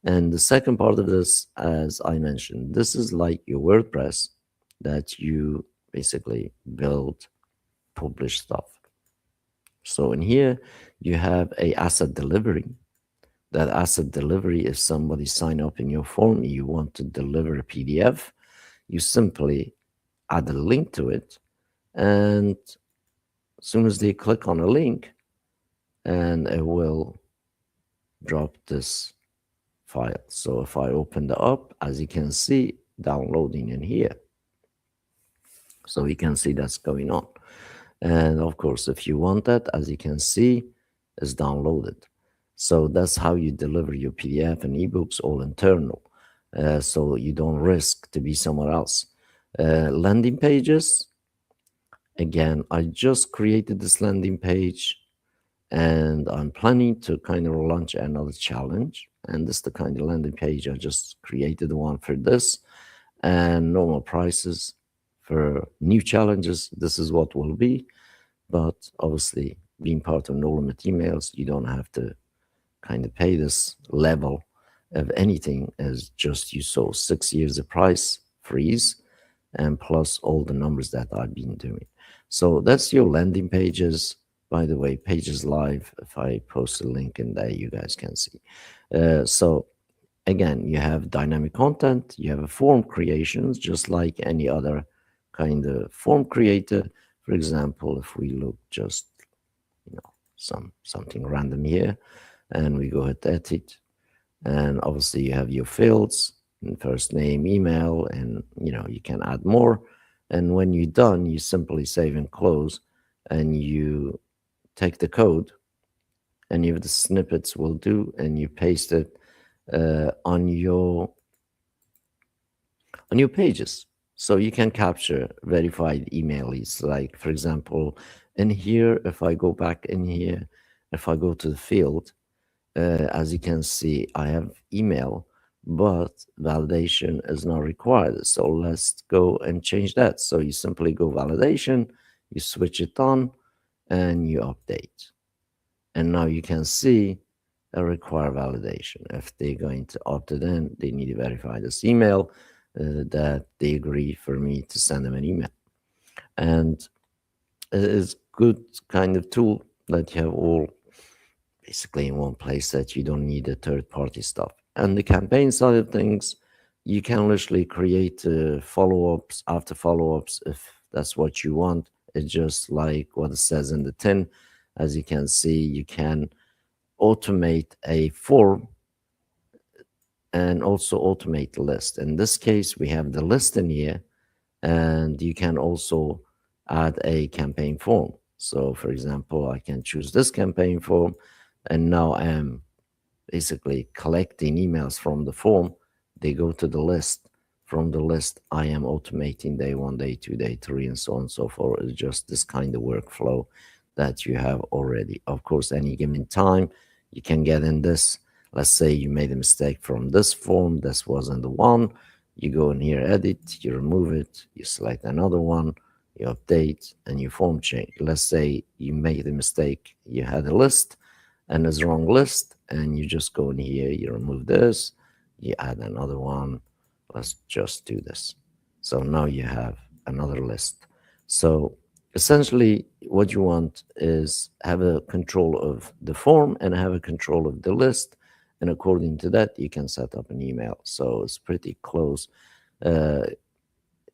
And the second part of this, as I mentioned, this is like your WordPress that you basically build, publish stuff. So in here, you have a asset delivery. That asset delivery, if somebody sign up in your form, you want to deliver a PDF, you simply add a link to it. And as soon as they click on a link, and it will drop this file. So if I open it up, as you can see, downloading in here. So you can see that's going on. And of course, if you want that, as you can see, it's downloaded. So that's how you deliver your PDF and ebooks, all internal. So you don't risk to be somewhere else. Landing pages. Again, I just created this landing page, and I'm planning to kind of launch another challenge. And this is the kind of landing page I just created, one for this, and normal prices for new challenges. This is what will be. But obviously, being part of No Limit Emails, you don't have to kind of pay this level of anything, as just you saw 6 years of price freeze, and plus all the numbers that I've been doing. So that's your landing pages. By the way, pages live. If I post a link in there, you guys can see. So again, you have dynamic content, you have a form creations, just like any other kind of form creator. For example, if we look just, something random here, and we go ahead edit, and obviously you have your fields, and first name, email, and you can add more. And when you're done, you simply save and close, and you take the code, any of the snippets will do, and you paste it on your pages. So you can capture verified emails. Like, for example, in here, if I go back in here, if I go to the field, as you can see, I have email, but validation is not required. So let's go and change that. So you simply go validation, you switch it on, and you update. And now you can see a require validation. If they're going to opt it in, they need to verify this email that they agree for me to send them an email. And it is good kind of tool that you have all basically in one place, that you don't need a third party stuff. And the campaign side of things, you can literally create follow ups after follow ups if that's what you want. It's just like what it says in the tin. As you can see, you can automate a form and also automate the list. In this case, we have the list in here, and you can also add a campaign form. So, for example, I can choose this campaign form, and now I'm basically collecting emails from the form. They go to the list. From the list, I am automating day one, day two, day three, and so on and so forth. It's just this kind of workflow that you have already. Of course, any given time, you can get in this. Let's say you made a mistake from this form, this wasn't the one. You go in here, edit, you remove it, you select another one, you update, and you form change. Let's say you made a mistake, you had a list, and it's wrong list, and you just go in here, you remove this, you add another one. Let's just do this. So now you have another list. So essentially, what you want is have a control of the form and have a control of the list. And according to that, you can set up an email. So it's pretty close, uh,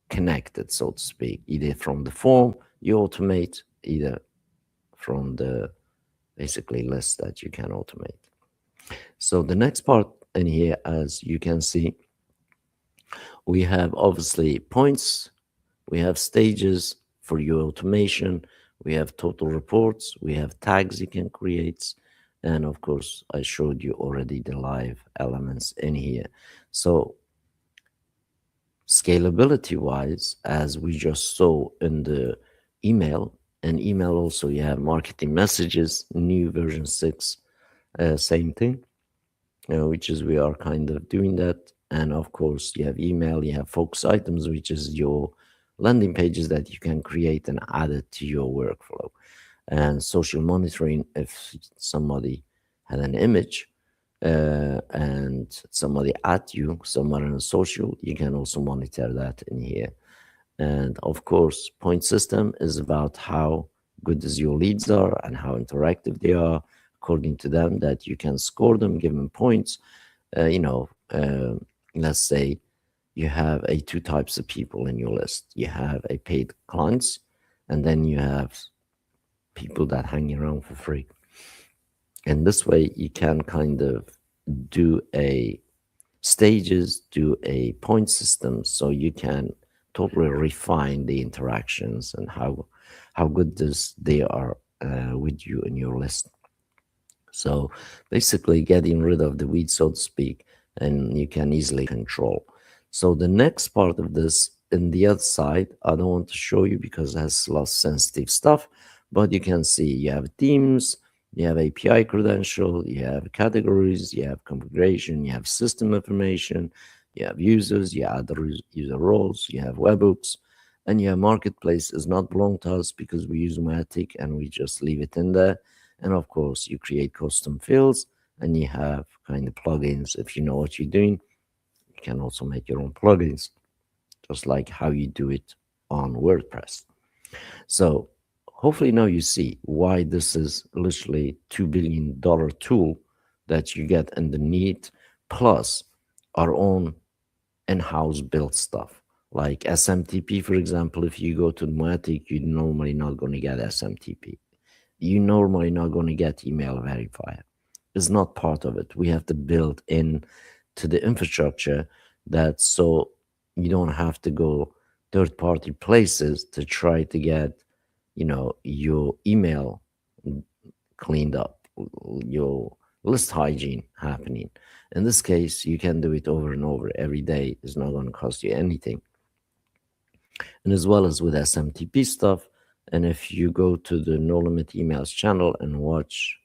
connected, so to speak. Either from the form you automate, either from the basically list that you can automate. So the next part in here, as you can see, we have obviously points, we have stages for your automation, we have total reports, we have tags you can create, and of course, I showed you already the live elements in here. So scalability wise, as we just saw in the email, and email also you have marketing messages, new version 6, same thing, which is we are kind of doing that. And of course, you have email, you have focus items, which is your landing pages that you can create and add it to your workflow. And social monitoring, if somebody had an image and somebody at you somewhere in a social, you can also monitor that in here. And of course, point system is about how good as your leads are and how interactive they are. According to them, that you can score them, give them points. Uh, you know, uh, let's say you have a two types of people in your list. You have a paid clients, and then you have people that hang around for free. And this way, you can kind of do a stages, do a point system, so you can totally refine the interactions and how good this they are with you in your list. So basically getting rid of the weeds, so to speak, and you can easily control. So the next part of this in the other side, I don't want to show you because it has a lot of sensitive stuff, but you can see you have themes, you have API credential, you have categories, you have configuration, you have system information, you have users, you have other user roles, you have webhooks, and your marketplace is not belong to us because we use Matic and we just leave it in there. And of course, you create custom fields and you have kind of plugins. If you know what you're doing, you can also make your own plugins, just like how you do it on WordPress. So hopefully now you see why this is literally $2 billion tool that you get underneath, plus our own in-house built stuff. Like SMTP, for example, if you go to Matic, you're normally not going to get SMTP. You're normally not going to get email verifier. It's not part of it. We have to build in to the infrastructure that so you don't have to go third-party places to try to get, your email cleaned up, your list hygiene happening. In this case, you can do it over and over every day. It's not going to cost you anything. and as well as with SMTP stuff. And if you go to the No Limit Emails channel and watch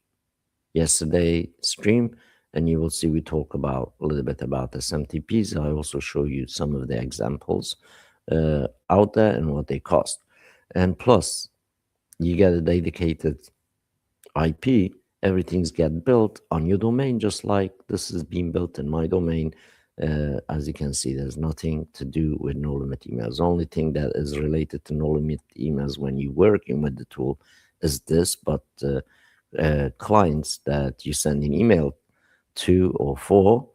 yesterday stream, and you will see we talk about a little bit about SMTPs. I also show you some of the examples out there and what they cost. And plus, you get a dedicated IP. Everything's get built on your domain, just like this is being built in my domain. As you can see, there's nothing to do with no limit emails. The only thing that is related to no limit emails when you're working with the tool is this, but clients that you send an email to or for,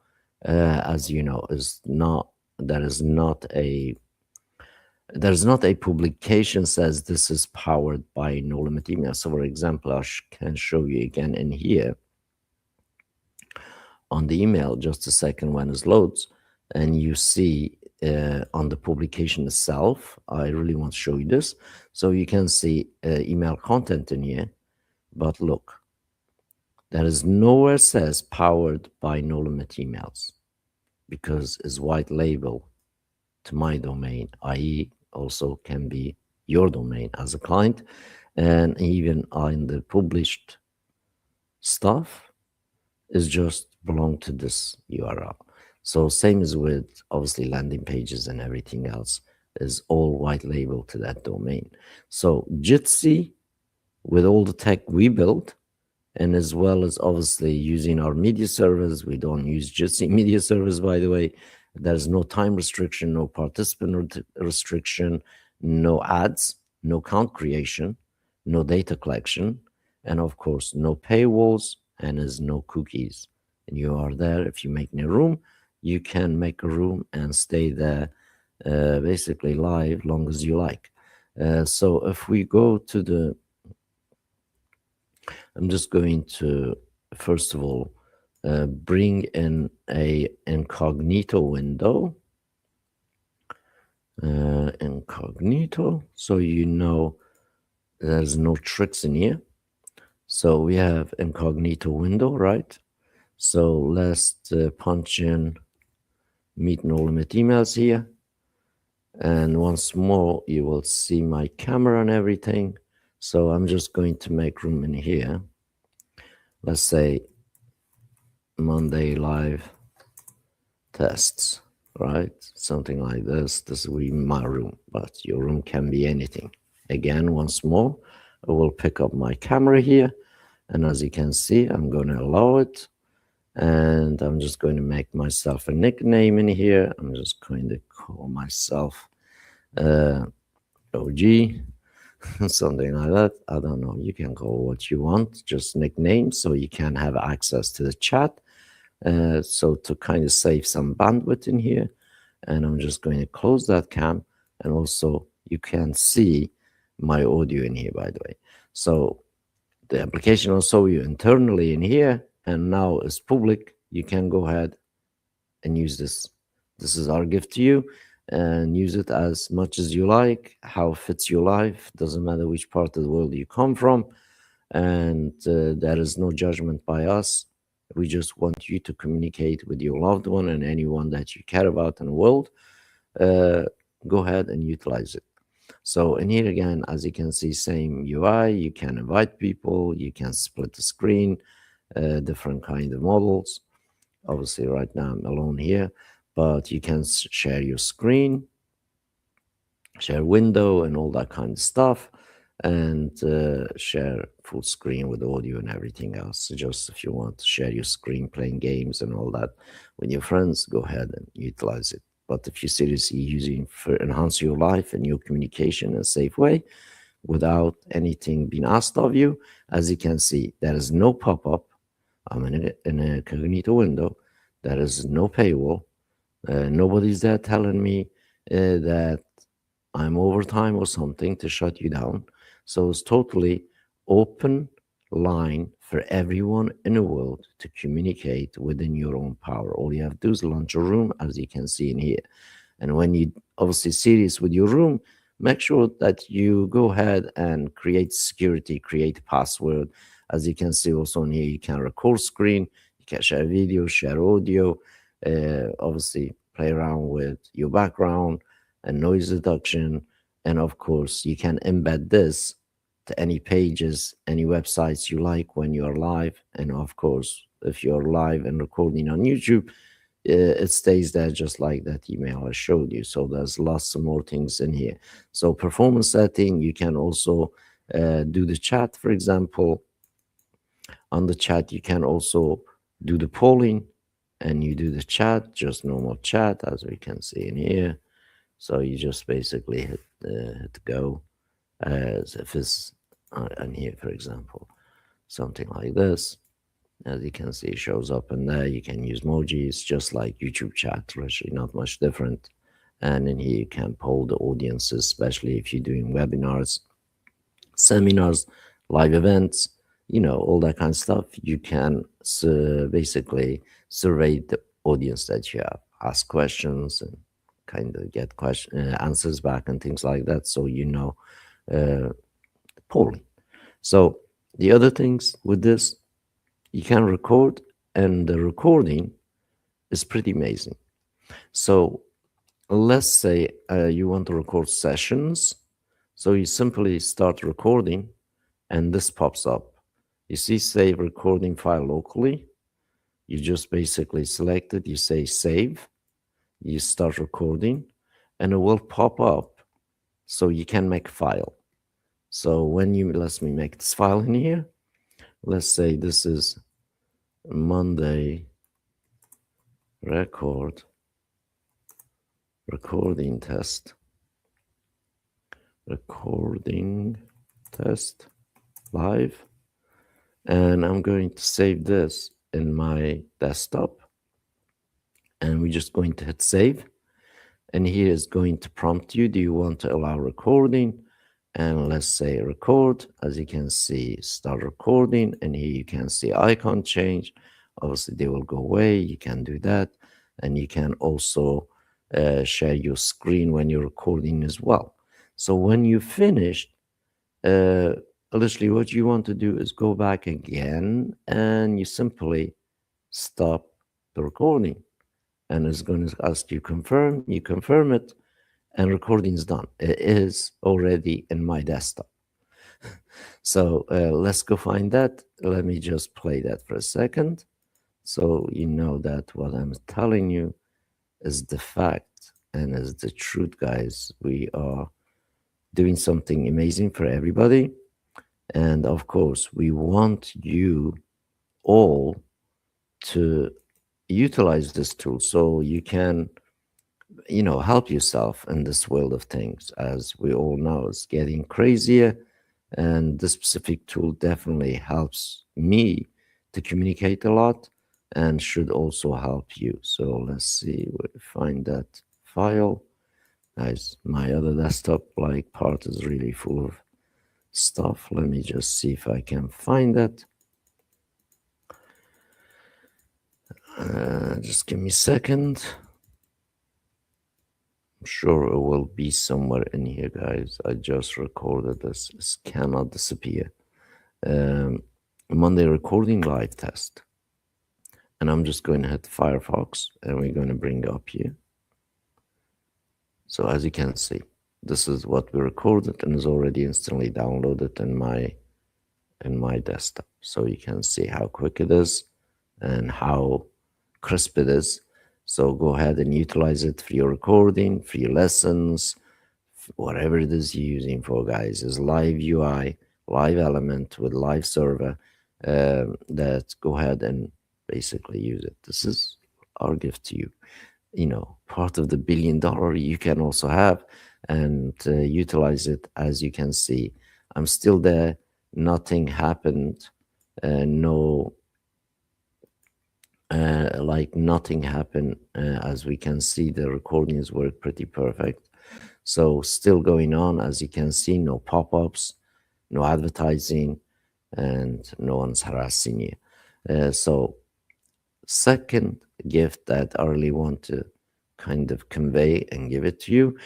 as you know, is not that is not a there's not a publication says this is powered by no limit email. So for example, I can show you again in here on the email, just a second when it loads, and you see on the publication itself, I really want to show you this. So you can see email content in here, but look, there is nowhere says powered by no limit emails because it's white label to my domain, i.e. also can be your domain as a client. And even in the published stuff is just belong to this URL. So same as with obviously landing pages and everything else is all white label to that domain. So Jitsi, with all the tech we built, and as well as obviously using our media servers, we don't use Jitsi media servers, by the way. There's no time restriction, no participant restriction, no ads, no count creation, no data collection, and of course, no paywalls, and is no cookies. And you are there. If you make a room, you can make a room and stay there basically live long as you like. So if we go to the, I'm just going to, first of all, bring in a incognito window. Incognito, so you know there's no tricks in here. So we have incognito window, right? So let's punch in meet no limit emails here. And once more, you will see my camera and everything. So I'm just going to make room in here. Let's say Monday live tests, right? Something like this. This will be my room, but your room can be anything. Again, once more, I will pick up my camera here. And as you can see, I'm going to allow it. And I'm just going to make myself a nickname in here. I'm just going to call myself OG, something like that. I don't know. You can call what you want, just nickname, so you can have access to the chat. So to kind of save some bandwidth in here, and I'm just going to close that cam, and also you can see my audio in here, by the way. So the application will show you internally in here, and now it's public. You can go ahead and use this. This is our gift to you, and use it as much as you like, how it fits your life. Doesn't matter which part of the world you come from, and there is no judgment by us. We just want you to communicate with your loved one and anyone that you care about in the world. Go ahead and utilize it. So in here again, as you can see, same UI, you can invite people, you can split the screen, different kind of models. Obviously right now I'm alone here, but you can share your screen, share window and all that kind of stuff, and share full screen with audio and everything else. So just if you want to share your screen playing games and all that with your friends, go ahead and utilize it. But if you're seriously using for enhance your life and your communication in a safe way without anything being asked of you, as you can see, there is no pop-up. I'm in a incognito window. There is no paywall. Nobody's there telling me that I'm overtime or something to shut you down. So it's totally open line for everyone in the world to communicate within your own power. All you have to do is launch a room, as you can see in here. And when you obviously serious with your room, make sure that you go ahead and create security, create password. As you can see also in here, you can record screen, you can share video, share audio, obviously play around with your background and noise reduction, And of course, you can embed this to any pages, any websites you like when you're live. And of course, if you're live and recording on YouTube, it stays there just like that email I showed you. So there's lots of more things in here. So performance setting, you can also do the chat, for example. On the chat, you can also do the polling, and you do the chat, just normal chat, as we can see in here. So you just basically hit go, as if it's on here, for example, something like this. As you can see, it shows up in there. You can use emojis just like YouTube chat, literally not much different. And in here, you can poll the audiences, especially if you're doing webinars, seminars, live events, all that kind of stuff. You can basically survey the audience that you have, ask questions, and kind of get answers back and things like that. So, uh, polling. So, the other things with this, you can record, and the recording is pretty amazing. So, let's say you want to record sessions. So, you simply start recording, and this pops up. You see, save recording file locally. You just basically select it, you say save, you start recording, and it will pop up so you can make a file. So when let me make this file in here. Let's say this is Monday recording test live, and I'm going to save this in my desktop, and we're just going to hit save. And here is going to prompt you, do you want to allow recording? And let's say record. As you can see, start recording, and here you can see icon change. Obviously they will go away. You can do that, and you can also share your screen when you're recording as well. So when you finished, literally what you want to do is go back again, and you simply stop the recording, and it's going to ask you confirm. You confirm it, and recording is done. It is already in my desktop. So let's go find that. Let me just play that for a second, so you know that what I'm telling you is the fact and is the truth, guys. We are doing something amazing for everybody, and of course we want you all to utilize this tool so you can help yourself in this world of things. As we all know, it's getting crazier, and this specific tool definitely helps me to communicate a lot and should also help you. So let's see where we find that file. Guys, my other desktop part is really full of stuff. Let me just see if I can find that. Just give me a second. I'm sure it will be somewhere in here, guys. I just recorded this. This cannot disappear. Monday recording live test. And I'm just going to hit Firefox, and we're going to bring up here. So as you can see, this is what we recorded, and is already instantly downloaded in my desktop. So you can see how quick it is and how crisp it is. So go ahead and utilize it for your recording, for your lessons, whatever it is you're using for, guys. Is live UI, live element with live server. That go ahead and basically use it. This is our gift to you. Part of the $1 billion you can also have, and utilize it. As you can see, I'm still there. Nothing happened. Nothing happened. As we can see, the recordings work pretty perfect. So still going on. As you can see, no pop-ups, no advertising, and no one's harassing you. So second gift that I really want to kind of convey and give it to you,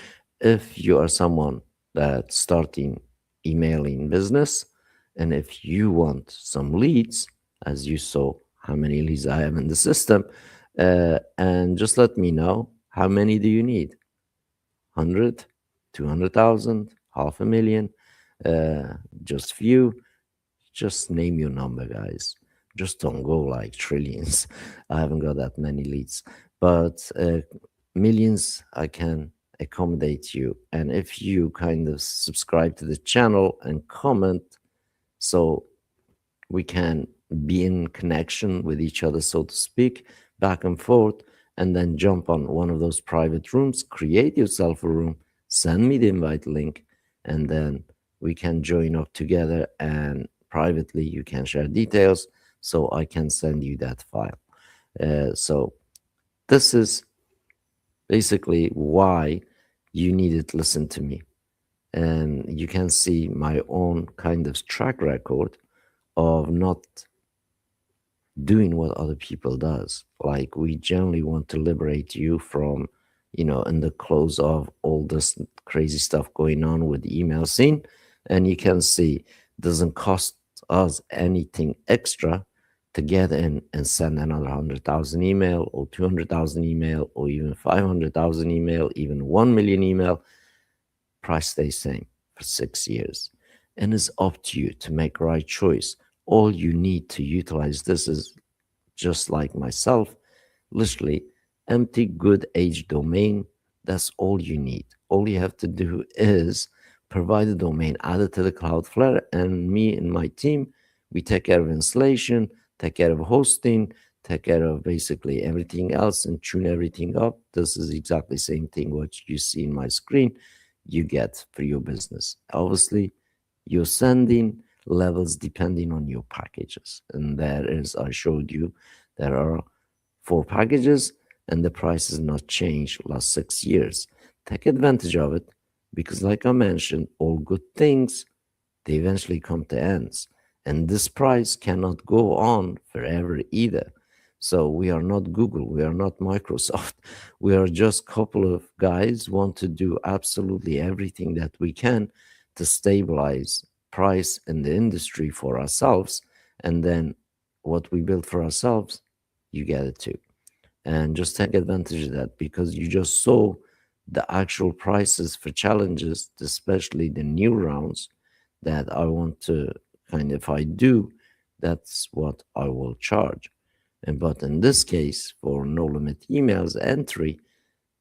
if you are someone that's starting emailing business, and if you want some leads, as you saw how many leads I have in the system, and just let me know, how many do you need? 100, 200,000, half a million, uh, just few. Just name your number, guys. Just don't go like trillions. I haven't got that many leads, but millions I can accommodate you. And if you kind of subscribe to the channel and comment, so we can be in connection with each other, so to speak, back and forth, and then jump on one of those private rooms, create yourself a room, send me the invite link, and then we can join up together. And privately, you can share details so I can send you that file. So, this is basically why you needed to listen to me. And you can see my own kind of track record of not doing what other people does. Like, we generally want to liberate you from, in the close of all this crazy stuff going on with the email scene. And you can see, doesn't cost us anything extra to get in and send another 100,000 email, or 200,000 email, or even 500,000 email, even 1 million email. Price stays same for 6 years. And it's up to you to make right choice. All you need to utilize this is, just like myself, literally empty good age domain. That's all you need. All you have to do is provide a domain, add it to the Cloudflare, and me and my team, we take care of installation, take care of hosting, take care of basically everything else, and tune everything up. This is exactly the same thing what you see in my screen you get for your business. Obviously, you're sending levels depending on your packages. And there is, I showed you, there are 4 packages, and the price has not changed last 6 years. Take advantage of it, because like I mentioned, all good things, they eventually come to ends. And this price cannot go on forever either. So we are not Google, we are not Microsoft. We are just couple of guys want to do absolutely everything that we can to stabilize price in the industry for ourselves. And then what we build for ourselves, you get it too. And just take advantage of that, because you just saw the actual prices for challenges, especially the new rounds that I want to kind of, if I do, that's what I will charge. And but in this case, for no limit emails entry,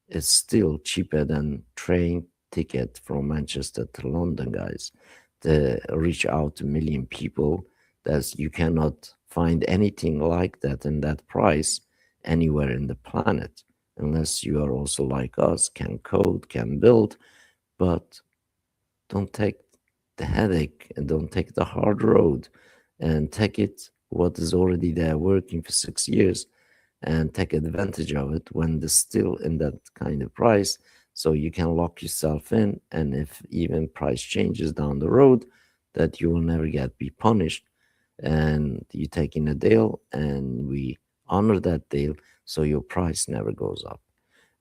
it's still cheaper than train ticket from Manchester to London, guys, to reach out to 1 million people. That you cannot find anything like that in that price anywhere in the planet, unless you are also like us, can code, can build. But don't take the headache and don't take the hard road, and take it what is already there working for 6 years, and take advantage of it when it's still in that kind of price, so you can lock yourself in. And if even price changes down the road, that you will never get be punished. And you take in a deal, and we honor that deal, so your price never goes up.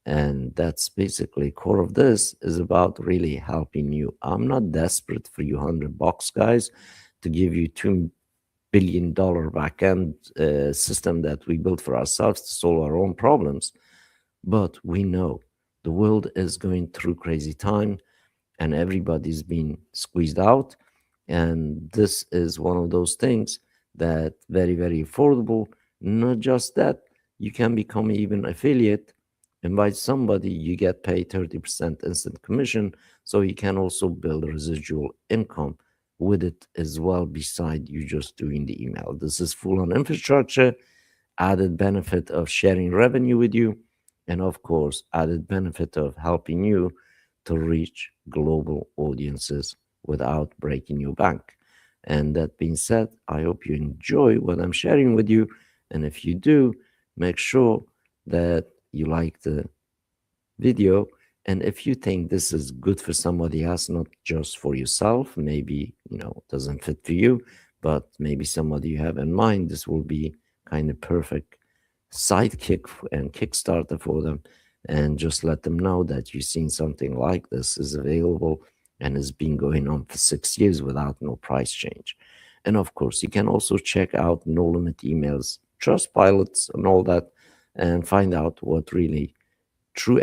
And that's basically core of this, is about really helping you. I'm not desperate for you $100, guys, to give you $2 billion backend system that we built for ourselves to solve our own problems. But we know the world is going through crazy time, and everybody's being squeezed out. And this is one of those things that very, very affordable. Not just that, you can become even affiliate, invite somebody, you get paid 30% instant commission. So you can also build residual income with it as well, beside you just doing the email. This is full on infrastructure, added benefit of sharing revenue with you, and of course, added benefit of helping you to reach global audiences without breaking your bank. And that being said, I hope you enjoy what I'm sharing with you. And if you do, make sure that you like the video. And if you think this is good for somebody else, not just for yourself, maybe, doesn't fit for you, but maybe somebody you have in mind, this will be kind of perfect sidekick and Kickstarter for them. And just let them know that you've seen something like this is available and has been going on for 6 years without no price change. And of course, you can also check out No Limit Emails, Trust Pilots, and all that, and find out what really true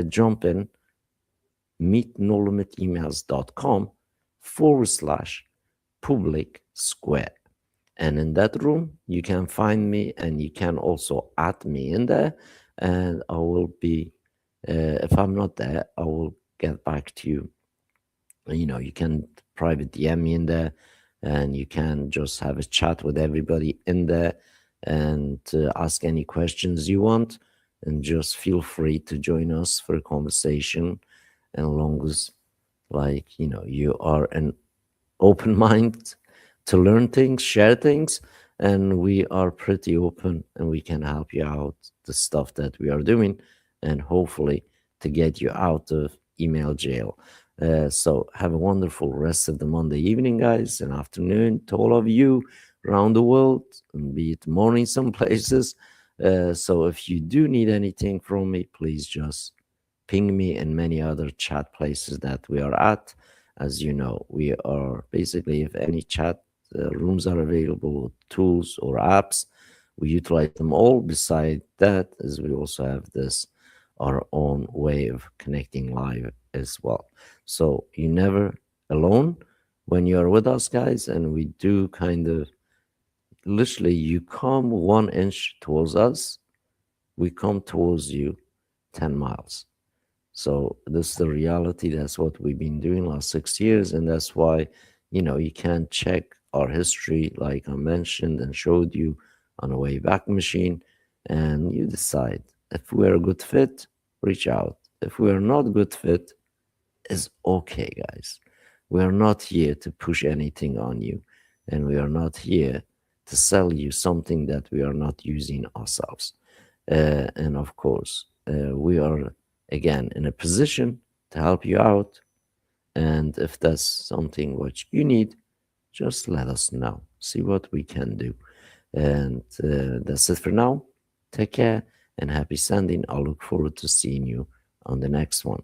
jump in meetnolimitemails.com/public square. And in that room, you can find me and you can also add me in there. And I will be, if I'm not there, I will get back to you. You can private DM me in there and you can just have a chat with everybody in there and ask any questions you want. And just feel free to join us for a conversation. And as long as, you are an open mind to learn things, share things, and we are pretty open and we can help you out the stuff that we are doing and hopefully to get you out of email jail. So have a wonderful rest of the Monday evening, guys, and afternoon to all of you around the world, and be it morning some places. So if you do need anything from me, please just ping me in many other chat places that we are at. As you know, we are basically, if any chat rooms are available, tools or apps, we utilize them all. Beside that, as we also have this our own way of connecting live as well. So you're never alone when you're with us, guys, and we do kind of literally, you come 1 inch towards us, we come towards you 10 miles. So this is the reality. That's what we've been doing last 6 years, and that's why you can check our history, like I mentioned and showed you on a way back machine, and you decide if we're a good fit. Reach out. If we're not good fit, is okay, guys. We are not here to push anything on you, and we are not here to sell you something that we are not using ourselves. And of course, we are again in a position to help you out. And if that's something which you need, just let us know. See what we can do. And that's it for now. Take care and happy sending. I look forward to seeing you on the next one.